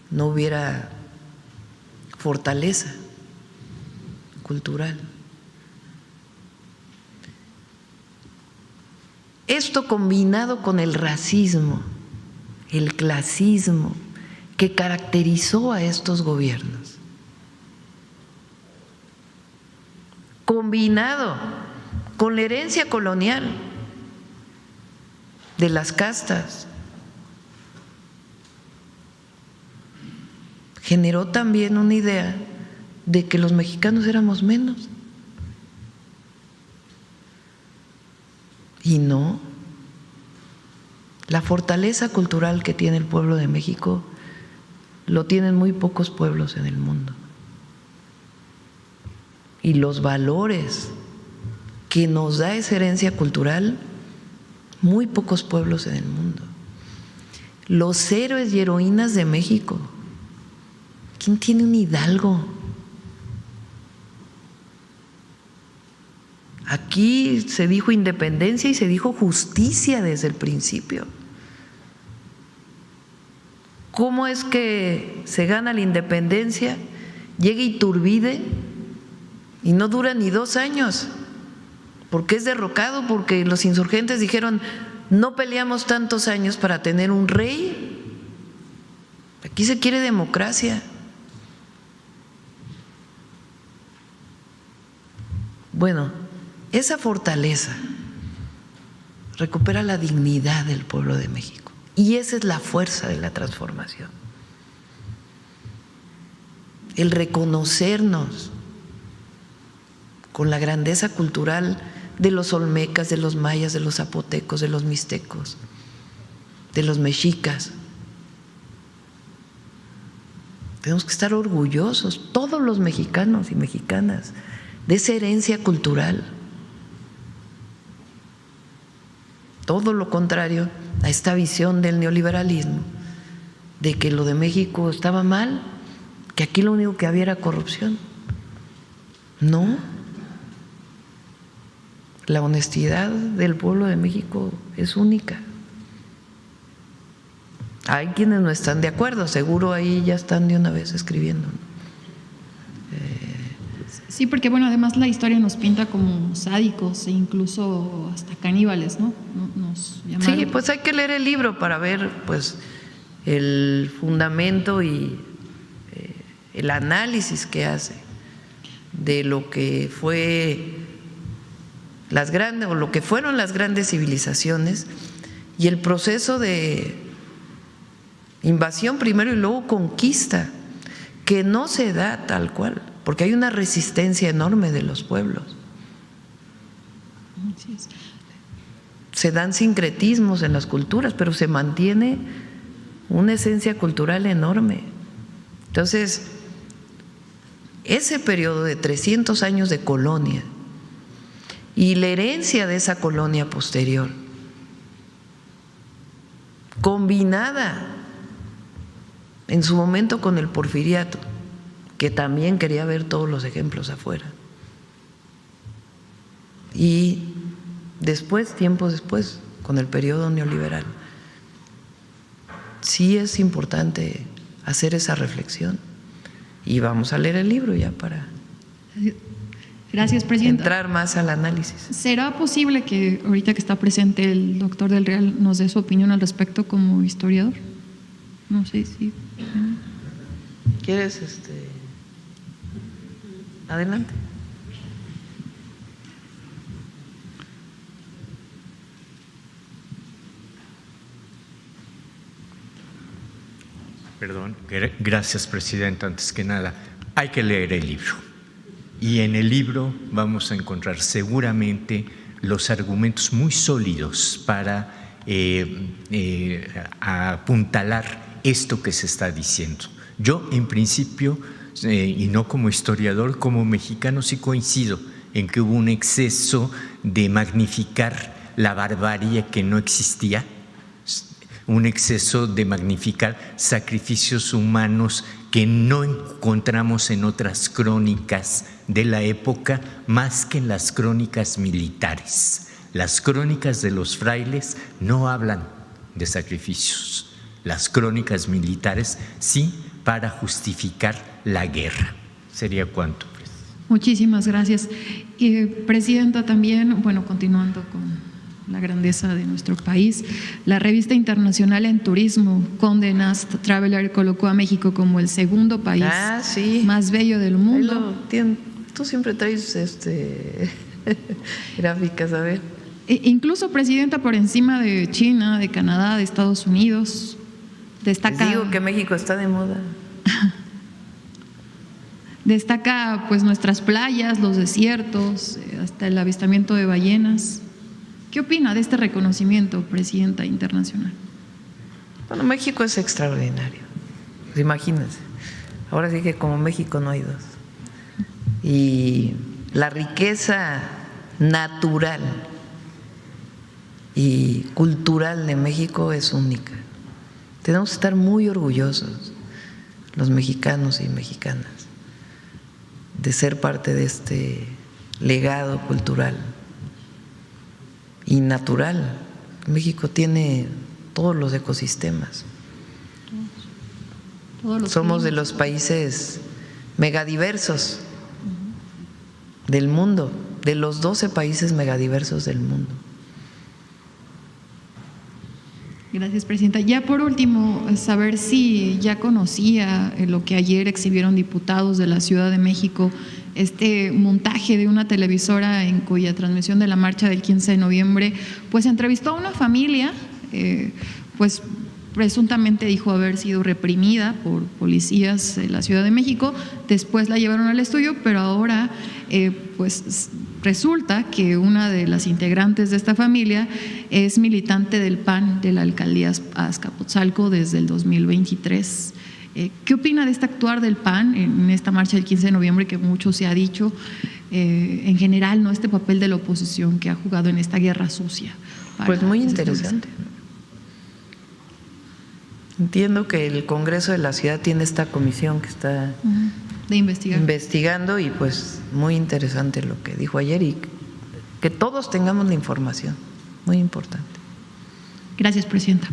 no hubiera fortaleza cultural. Esto combinado con el racismo, el clasismo que caracterizó a estos gobiernos, combinado con la herencia colonial de las castas, generó también una idea de que los mexicanos éramos menos. Y no, la fortaleza cultural que tiene el pueblo de México lo tienen muy pocos pueblos en el mundo. Y los valores que nos da esa herencia cultural, muy pocos pueblos en el mundo. Los héroes y heroínas de México. ¿Quién tiene un hidalgo? Aquí se dijo independencia y se dijo justicia desde el principio. ¿Cómo es que se gana la independencia? Llega Iturbide y no dura ni 2 años, porque es derrocado, porque los insurgentes dijeron: no peleamos tantos años para tener un rey. Aquí se quiere democracia. Bueno, esa fortaleza recupera la dignidad del pueblo de México, y esa es la fuerza de la transformación. El reconocernos con la grandeza cultural de los olmecas, de los mayas, de los zapotecos, de los mixtecos, de los mexicas. Tenemos que estar orgullosos, todos los mexicanos y mexicanas, de esa herencia cultural. Todo lo contrario a esta visión del neoliberalismo, de que lo de México estaba mal, que aquí lo único que había era corrupción. No. La honestidad del pueblo de México es única. Hay quienes no están de acuerdo, seguro ahí ya están de una vez escribiendo. Sí, porque bueno, además la historia nos pinta como sádicos e incluso hasta caníbales, ¿no? Nos llamaron. Sí, pues hay que leer el libro para ver pues el fundamento y el análisis que hace de lo que fue las grandes o lo que fueron las grandes civilizaciones y el proceso de invasión primero y luego conquista, que no se da tal cual, porque hay una resistencia enorme de los pueblos. Así es. Se dan sincretismos en las culturas, pero se mantiene una esencia cultural enorme. Entonces, ese periodo de 300 años de colonia y la herencia de esa colonia posterior, combinada en su momento con el porfiriato, que también quería ver todos los ejemplos afuera, y después, tiempo después, con el periodo neoliberal. Sí es importante hacer esa reflexión y vamos a leer el libro ya para Gracias, presidenta. entrar más al análisis. ¿Será posible que ahorita que está presente el doctor del Real nos dé su opinión al respecto como historiador? No sé si… ¿Quieres adelante? Perdón, gracias, presidenta. Antes que nada, hay que leer el libro. Y en el libro vamos a encontrar seguramente los argumentos muy sólidos para apuntalar esto que se está diciendo. Yo, en principio, y no como historiador, como mexicano, sí coincido en que hubo un exceso de magnificar la barbarie que no existía, un exceso de magnificar sacrificios humanos que no encontramos en otras crónicas de la época más que en las crónicas militares. Las crónicas de los frailes no hablan de sacrificios, las crónicas militares sí, para justificar la guerra. ¿Sería cuánto? Muchísimas gracias. Presidenta, también, bueno, continuando con la grandeza de nuestro país, la revista internacional en turismo, Condé Nast Traveler, colocó a México como el segundo país más bello del mundo. Tú siempre traes gráficas, a ver. Incluso, presidenta, por encima de China, de Canadá, de Estados Unidos. Destaca, les digo que México está de moda. Destaca pues nuestras playas, los desiertos, hasta el avistamiento de ballenas. ¿Qué opina de este reconocimiento, presidenta, internacional? Bueno, México es extraordinario. Pues imagínense. Ahora sí que como México no hay dos. Y la riqueza natural y cultural de México es única. Tenemos que estar muy orgullosos, los mexicanos y mexicanas, de ser parte de este legado cultural y natural. México tiene todos los ecosistemas. Somos de los países megadiversos del mundo, de los 12 países megadiversos del mundo. Gracias, presidenta. Ya por último, saber si ya conocía lo que ayer exhibieron diputados de la Ciudad de México, este montaje de una televisora en cuya transmisión de la marcha del 15 de noviembre, pues entrevistó a una familia, pues presuntamente dijo haber sido reprimida por policías de la Ciudad de México, después la llevaron al estudio, pero ahora pues resulta que una de las integrantes de esta familia es militante del PAN de la alcaldía Azcapotzalco desde el 2023. ¿Qué opina de este actuar del PAN en esta marcha del 15 de noviembre que mucho se ha dicho en general, no, este papel de la oposición que ha jugado en esta guerra sucia? Pues muy interesante. Entiendo que el Congreso de la Ciudad tiene esta comisión que está de investigando y pues muy interesante lo que dijo ayer y que todos tengamos la información, muy importante. Gracias, presidenta.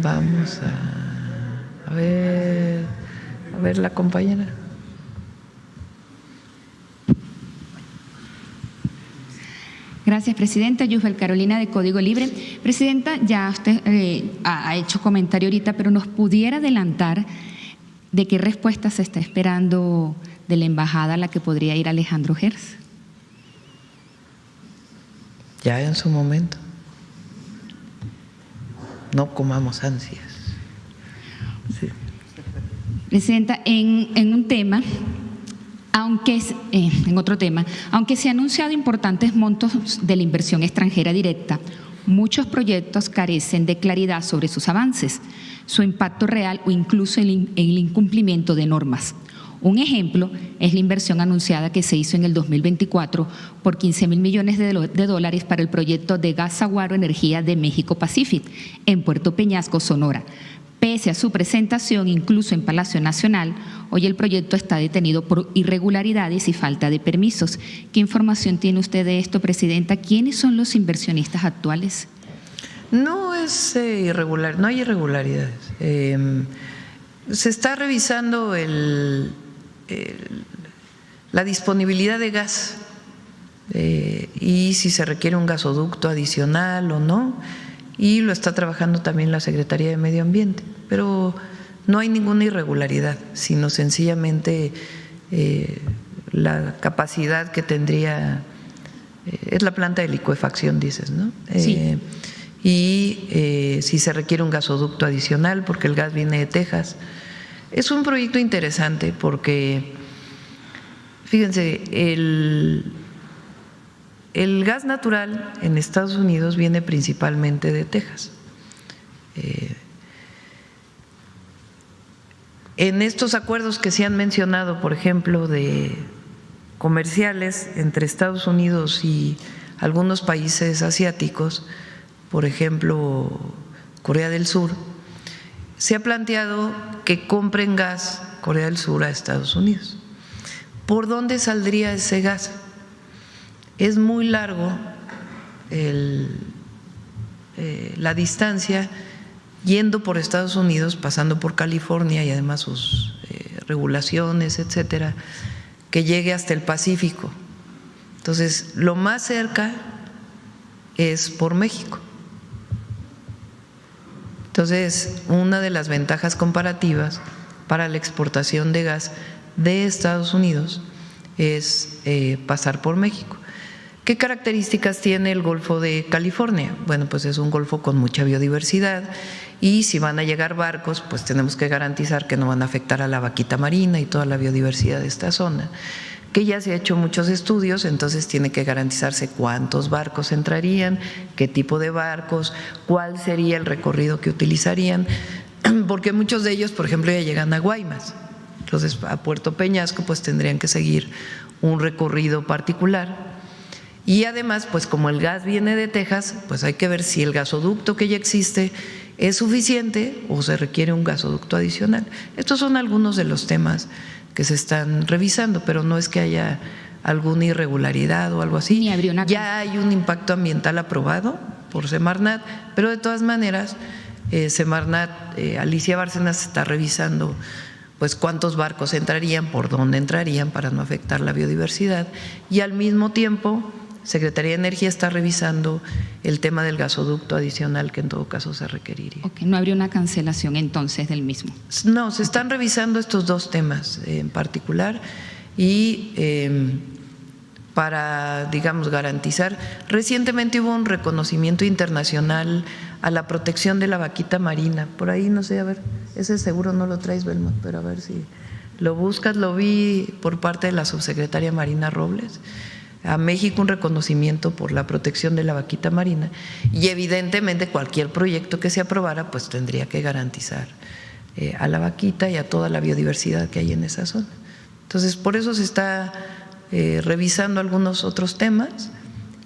Vamos a ver la compañera. Gracias, Presidenta. Yusbel Carolina, de Código Libre. Presidenta, ya usted ha hecho comentario ahorita, pero ¿nos pudiera adelantar de qué respuesta se está esperando de la embajada a la que podría ir Alejandro Gers? Ya en su momento. No comamos ansias. Sí. Presidenta, en un tema, en otro tema, aunque se han anunciado importantes montos de la inversión extranjera directa, muchos proyectos carecen de claridad sobre sus avances, su impacto real o incluso el incumplimiento de normas. Un ejemplo es la inversión anunciada que se hizo en el 2024 por 15.000 millones de dólares para el proyecto de Gas Saguaro Energía de México Pacific en Puerto Peñasco, Sonora. Pese a su presentación, incluso en Palacio Nacional, hoy el proyecto está detenido por irregularidades y falta de permisos. ¿Qué información tiene usted de esto, Presidenta? ¿Quiénes son los inversionistas actuales? No es irregular, no hay irregularidades. Se está revisando la disponibilidad de gas y si se requiere un gasoducto adicional o no, y lo está trabajando también la Secretaría de Medio Ambiente, pero no hay ninguna irregularidad, sino sencillamente la capacidad que tendría, es la planta de licuefacción, dices, ¿no? Sí. Y si se requiere un gasoducto adicional, porque el gas viene de Texas. Es un proyecto interesante porque, fíjense, el gas natural en Estados Unidos viene principalmente de Texas. En estos acuerdos que se han mencionado, por ejemplo, de comerciales entre Estados Unidos y algunos países asiáticos, por ejemplo, Corea del Sur, se ha planteado que compren gas Corea del Sur a Estados Unidos. ¿Por dónde saldría ese gas? Es muy largo la distancia yendo por Estados Unidos, pasando por California y además sus regulaciones, etcétera, que llegue hasta el Pacífico. Entonces, lo más cerca es por México. Entonces, una de las ventajas comparativas para la exportación de gas de Estados Unidos es pasar por México. ¿Qué características tiene el Golfo de California? Bueno, pues es un golfo con mucha biodiversidad y si van a llegar barcos, pues tenemos que garantizar que no van a afectar a la vaquita marina y toda la biodiversidad de esta zona, que ya se ha hecho muchos estudios, entonces tiene que garantizarse cuántos barcos entrarían, qué tipo de barcos, cuál sería el recorrido que utilizarían, porque muchos de ellos, por ejemplo, ya llegan a Guaymas, entonces a Puerto Peñasco pues tendrían que seguir un recorrido particular. Y además, pues como el gas viene de Texas, pues hay que ver si el gasoducto que ya existe es suficiente o se requiere un gasoducto adicional. Estos son algunos de los temas que se están revisando, pero no es que haya alguna irregularidad o algo así. Ya hay un impacto ambiental aprobado por Semarnat, pero de todas maneras Semarnat, Alicia Bárcenas está revisando pues cuántos barcos entrarían, por dónde entrarían para no afectar la biodiversidad, y al mismo tiempo Secretaría de Energía está revisando el tema del gasoducto adicional que en todo caso se requeriría. Okay, ¿no habría una cancelación entonces del mismo? No, se están revisando estos dos temas en particular y para, digamos, garantizar. Recientemente hubo un reconocimiento internacional a la protección de la vaquita marina. Por ahí, no sé, a ver, ese seguro no lo traes, Belmont, pero a ver si lo buscas. Lo vi por parte de la subsecretaria Marina Robles. A México un reconocimiento por la protección de la vaquita marina y evidentemente cualquier proyecto que se aprobara pues tendría que garantizar a la vaquita y a toda la biodiversidad que hay en esa zona. Entonces, por eso se está revisando algunos otros temas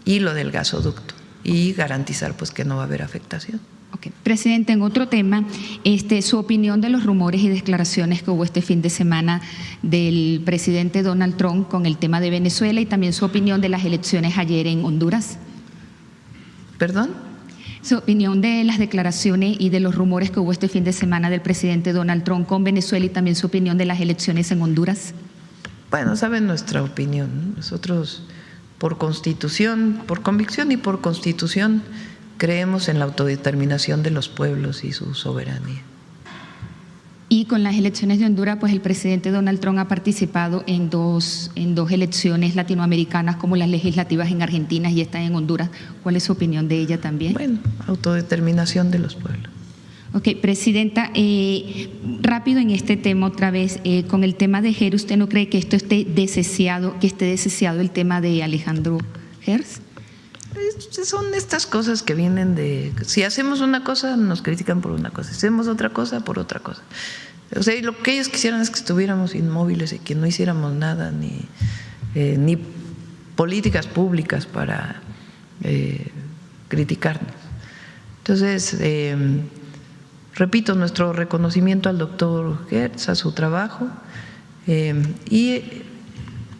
y lo del gasoducto y garantizar pues que no va a haber afectación. Okay. Presidente, en otro tema, su opinión de los rumores y declaraciones que hubo este fin de semana del presidente Donald Trump con el tema de Venezuela y también su opinión de las elecciones ayer en Honduras. ¿Perdón? Su opinión de las declaraciones y de los rumores que hubo este fin de semana del presidente Donald Trump con Venezuela y también su opinión de las elecciones en Honduras. Bueno, saben nuestra opinión, ¿no? Nosotros por constitución, por convicción y por constitución creemos en la autodeterminación de los pueblos y su soberanía. Y con las elecciones de Honduras, pues el presidente Donald Trump ha participado en dos elecciones latinoamericanas, como las legislativas en Argentina y esta en Honduras. ¿Cuál es su opinión de ella también? Bueno, autodeterminación de los pueblos. Ok, presidenta, rápido en este tema otra vez, con el tema de Gers, ¿usted no cree que esto esté deseado el tema de Alejandro Gers? Son estas cosas que vienen de… Si hacemos una cosa, nos critican por una cosa. Si hacemos otra cosa, por otra cosa. O sea, lo que ellos quisieran es que estuviéramos inmóviles y que no hiciéramos nada, ni políticas públicas para criticarnos. Entonces, repito, nuestro reconocimiento al doctor Gers, a su trabajo, y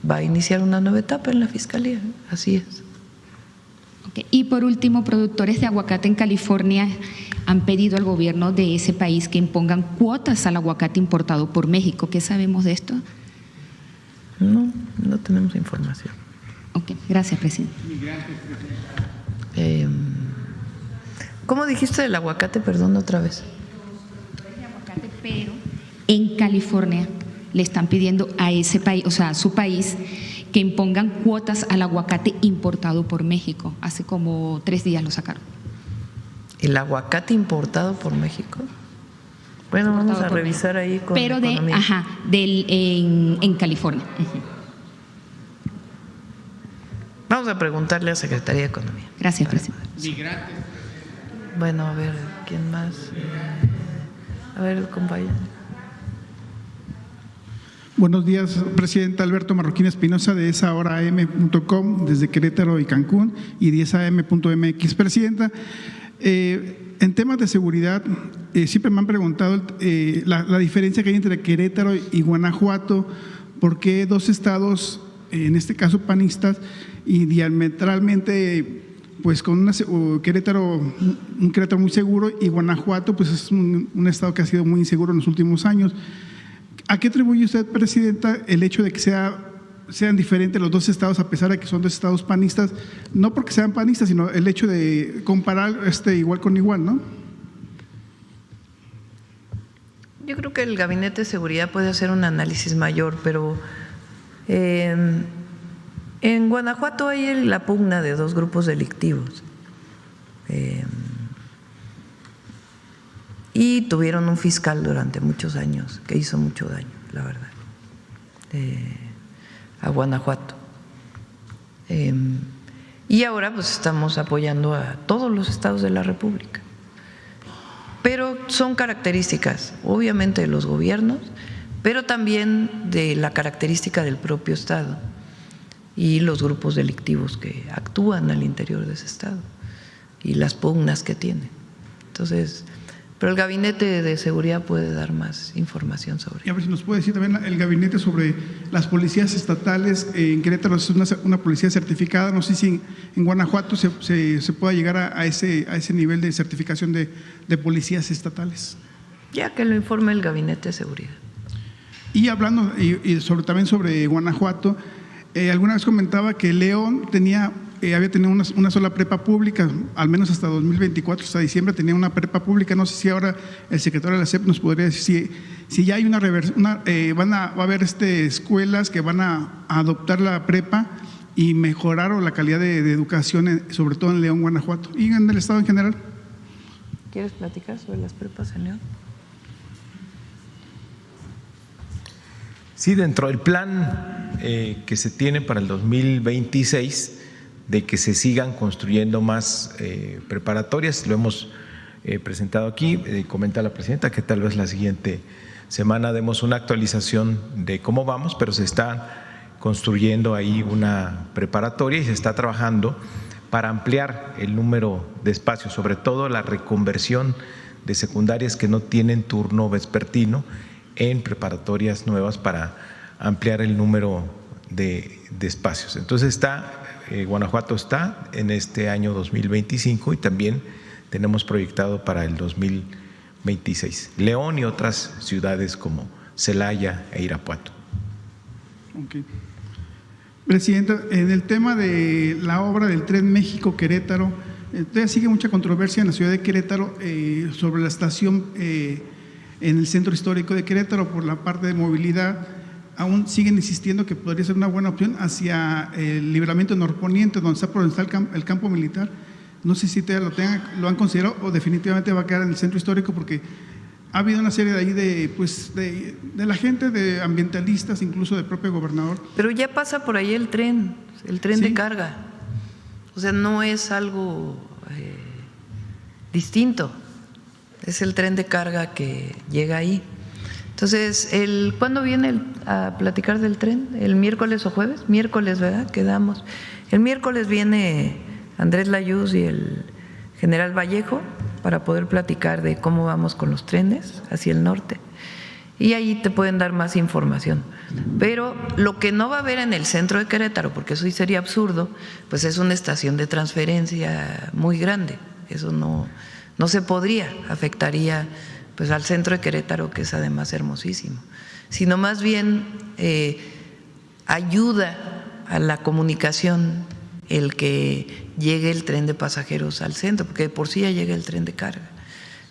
va a iniciar una nueva etapa en la Fiscalía, así es. Y por último, productores de aguacate en California han pedido al gobierno de ese país que impongan cuotas al aguacate importado por México. ¿Qué sabemos de esto? No tenemos información. Ok, gracias, presidente. ¿Cómo dijiste del aguacate? Perdón, otra vez. Productores de aguacate, pero en California le están pidiendo a ese país, o sea, a su país, que impongan cuotas al aguacate importado por México. Hace como 3 días lo sacaron. ¿El aguacate importado por México? Bueno, vamos a revisar ahí con Economía. En California. Vamos a preguntarle a Secretaría de Economía. Gracias, presidente. Bueno, a ver, ¿quién más? A ver, compañero. Buenos días, presidenta. Alberto Marroquín Espinosa de esahorAM.com desde Querétaro y Cancún y 10am.mx. Presidenta, en temas de seguridad, siempre me han preguntado la diferencia que hay entre Querétaro y Guanajuato, por qué 2 estados, en este caso panistas, y diametralmente, pues con un Querétaro muy seguro, y Guanajuato pues es un estado que ha sido muy inseguro en los últimos años. ¿A qué atribuye usted, presidenta, el hecho de que sean diferentes los 2 estados, a pesar de que son 2 estados panistas? No porque sean panistas, sino el hecho de comparar igual con igual, ¿no? Yo creo que el Gabinete de Seguridad puede hacer un análisis mayor, pero en Guanajuato hay la pugna de 2 grupos delictivos. Y tuvieron un fiscal durante muchos años que hizo mucho daño, la verdad, a Guanajuato. Y ahora pues estamos apoyando a todos los estados de la República. Pero son características, obviamente, de los gobiernos, pero también de la característica del propio estado y los grupos delictivos que actúan al interior de ese estado y las pugnas que tienen. Entonces… Pero el Gabinete de Seguridad puede dar más información sobre eso. Y a ver si nos puede decir también el Gabinete sobre las policías estatales. En Querétaro es una policía certificada. No sé si en Guanajuato se pueda llegar a ese nivel de certificación de policías estatales. Ya que lo informe el Gabinete de Seguridad. Y hablando también sobre Guanajuato, alguna vez comentaba que León había tenido una sola prepa pública, al menos hasta 2024, hasta diciembre tenía una prepa pública. No sé si ahora el secretario de la SEP nos podría decir si ya hay va a haber escuelas que van a adoptar la prepa y mejorar la calidad de educación, sobre todo en León, Guanajuato y en el estado en general. ¿Quieres platicar sobre las prepas en León? Sí, dentro del plan que se tiene para el 2026, de que se sigan construyendo más preparatorias, lo hemos presentado aquí, comenta la presidenta que tal vez la siguiente semana demos una actualización de cómo vamos, pero se está construyendo ahí una preparatoria y se está trabajando para ampliar el número de espacios, sobre todo la reconversión de secundarias que no tienen turno vespertino en preparatorias nuevas para ampliar el número de espacios. Entonces Guanajuato está en este año 2025 y también tenemos proyectado para el 2026. León y otras ciudades como Celaya e Irapuato. Okay. Presidenta, en el tema de la obra del Tren México-Querétaro, todavía sigue mucha controversia en la ciudad de Querétaro sobre la estación en el centro histórico de Querétaro por la parte de movilidad. Aún siguen insistiendo que podría ser una buena opción hacia el libramiento norponiente, donde está el campo militar. No sé si todavía lo han considerado o definitivamente va a quedar en el centro histórico, porque ha habido una serie de ahí de la gente, de ambientalistas, incluso del propio gobernador. Pero ya pasa por ahí el tren sí, de carga. O sea, no es algo distinto. Es el tren de carga que llega ahí. Entonces, ¿cuándo viene a platicar del tren? ¿El miércoles o jueves? Miércoles, ¿verdad? Quedamos. El miércoles viene Andrés Layuz y el general Vallejo para poder platicar de cómo vamos con los trenes hacia el norte. Y ahí te pueden dar más información. Pero lo que no va a haber en el centro de Querétaro, porque eso sí sería absurdo, pues es una estación de transferencia muy grande. Eso no se podría, afectaría pues al centro de Querétaro, que es además hermosísimo, sino más bien ayuda a la comunicación el que llegue el tren de pasajeros al centro, porque de por sí ya llega el tren de carga.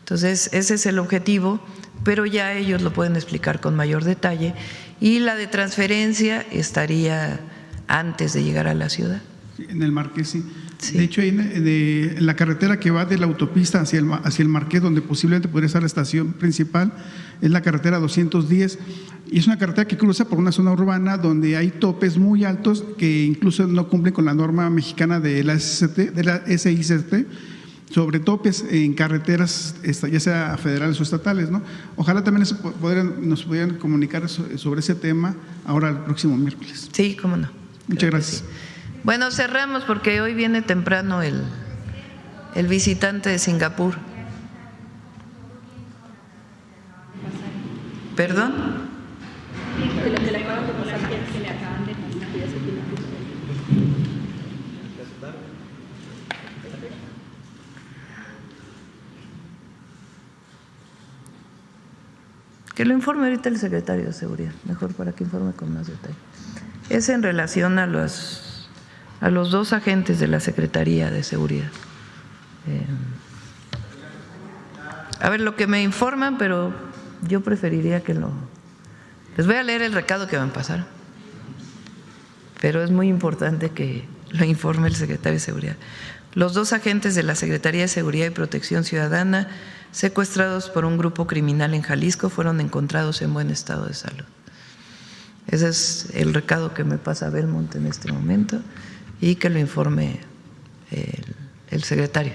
Entonces, ese es el objetivo, pero ya ellos lo pueden explicar con mayor detalle, y la de transferencia estaría antes de llegar a la ciudad. En el Marqués, sí. Sí. De hecho, ahí en la carretera que va de la autopista hacia el Marqués, donde posiblemente podría estar la estación principal, es la carretera 210, y es una carretera que cruza por una zona urbana donde hay topes muy altos que incluso no cumplen con la norma mexicana de la SICT, sobre topes en carreteras, ya sea federales o estatales, ¿no? Ojalá también nos pudieran comunicar sobre ese tema ahora el próximo miércoles. Sí, cómo no. Muchas gracias. Sí. Bueno, cerramos porque hoy viene temprano el visitante de Singapur. ¿Perdón? Que lo informe ahorita el secretario de Seguridad, mejor para que informe con más detalle. Es en relación a los 2 agentes de la Secretaría de Seguridad. A ver, lo que me informan, pero yo preferiría que les voy a leer el recado que van a pasar, pero es muy importante que lo informe el secretario de Seguridad. Los 2 agentes de la Secretaría de Seguridad y Protección Ciudadana secuestrados por un grupo criminal en Jalisco fueron encontrados en buen estado de salud. Ese es el recado que me pasa Belmont en este momento, y que lo informe el secretario.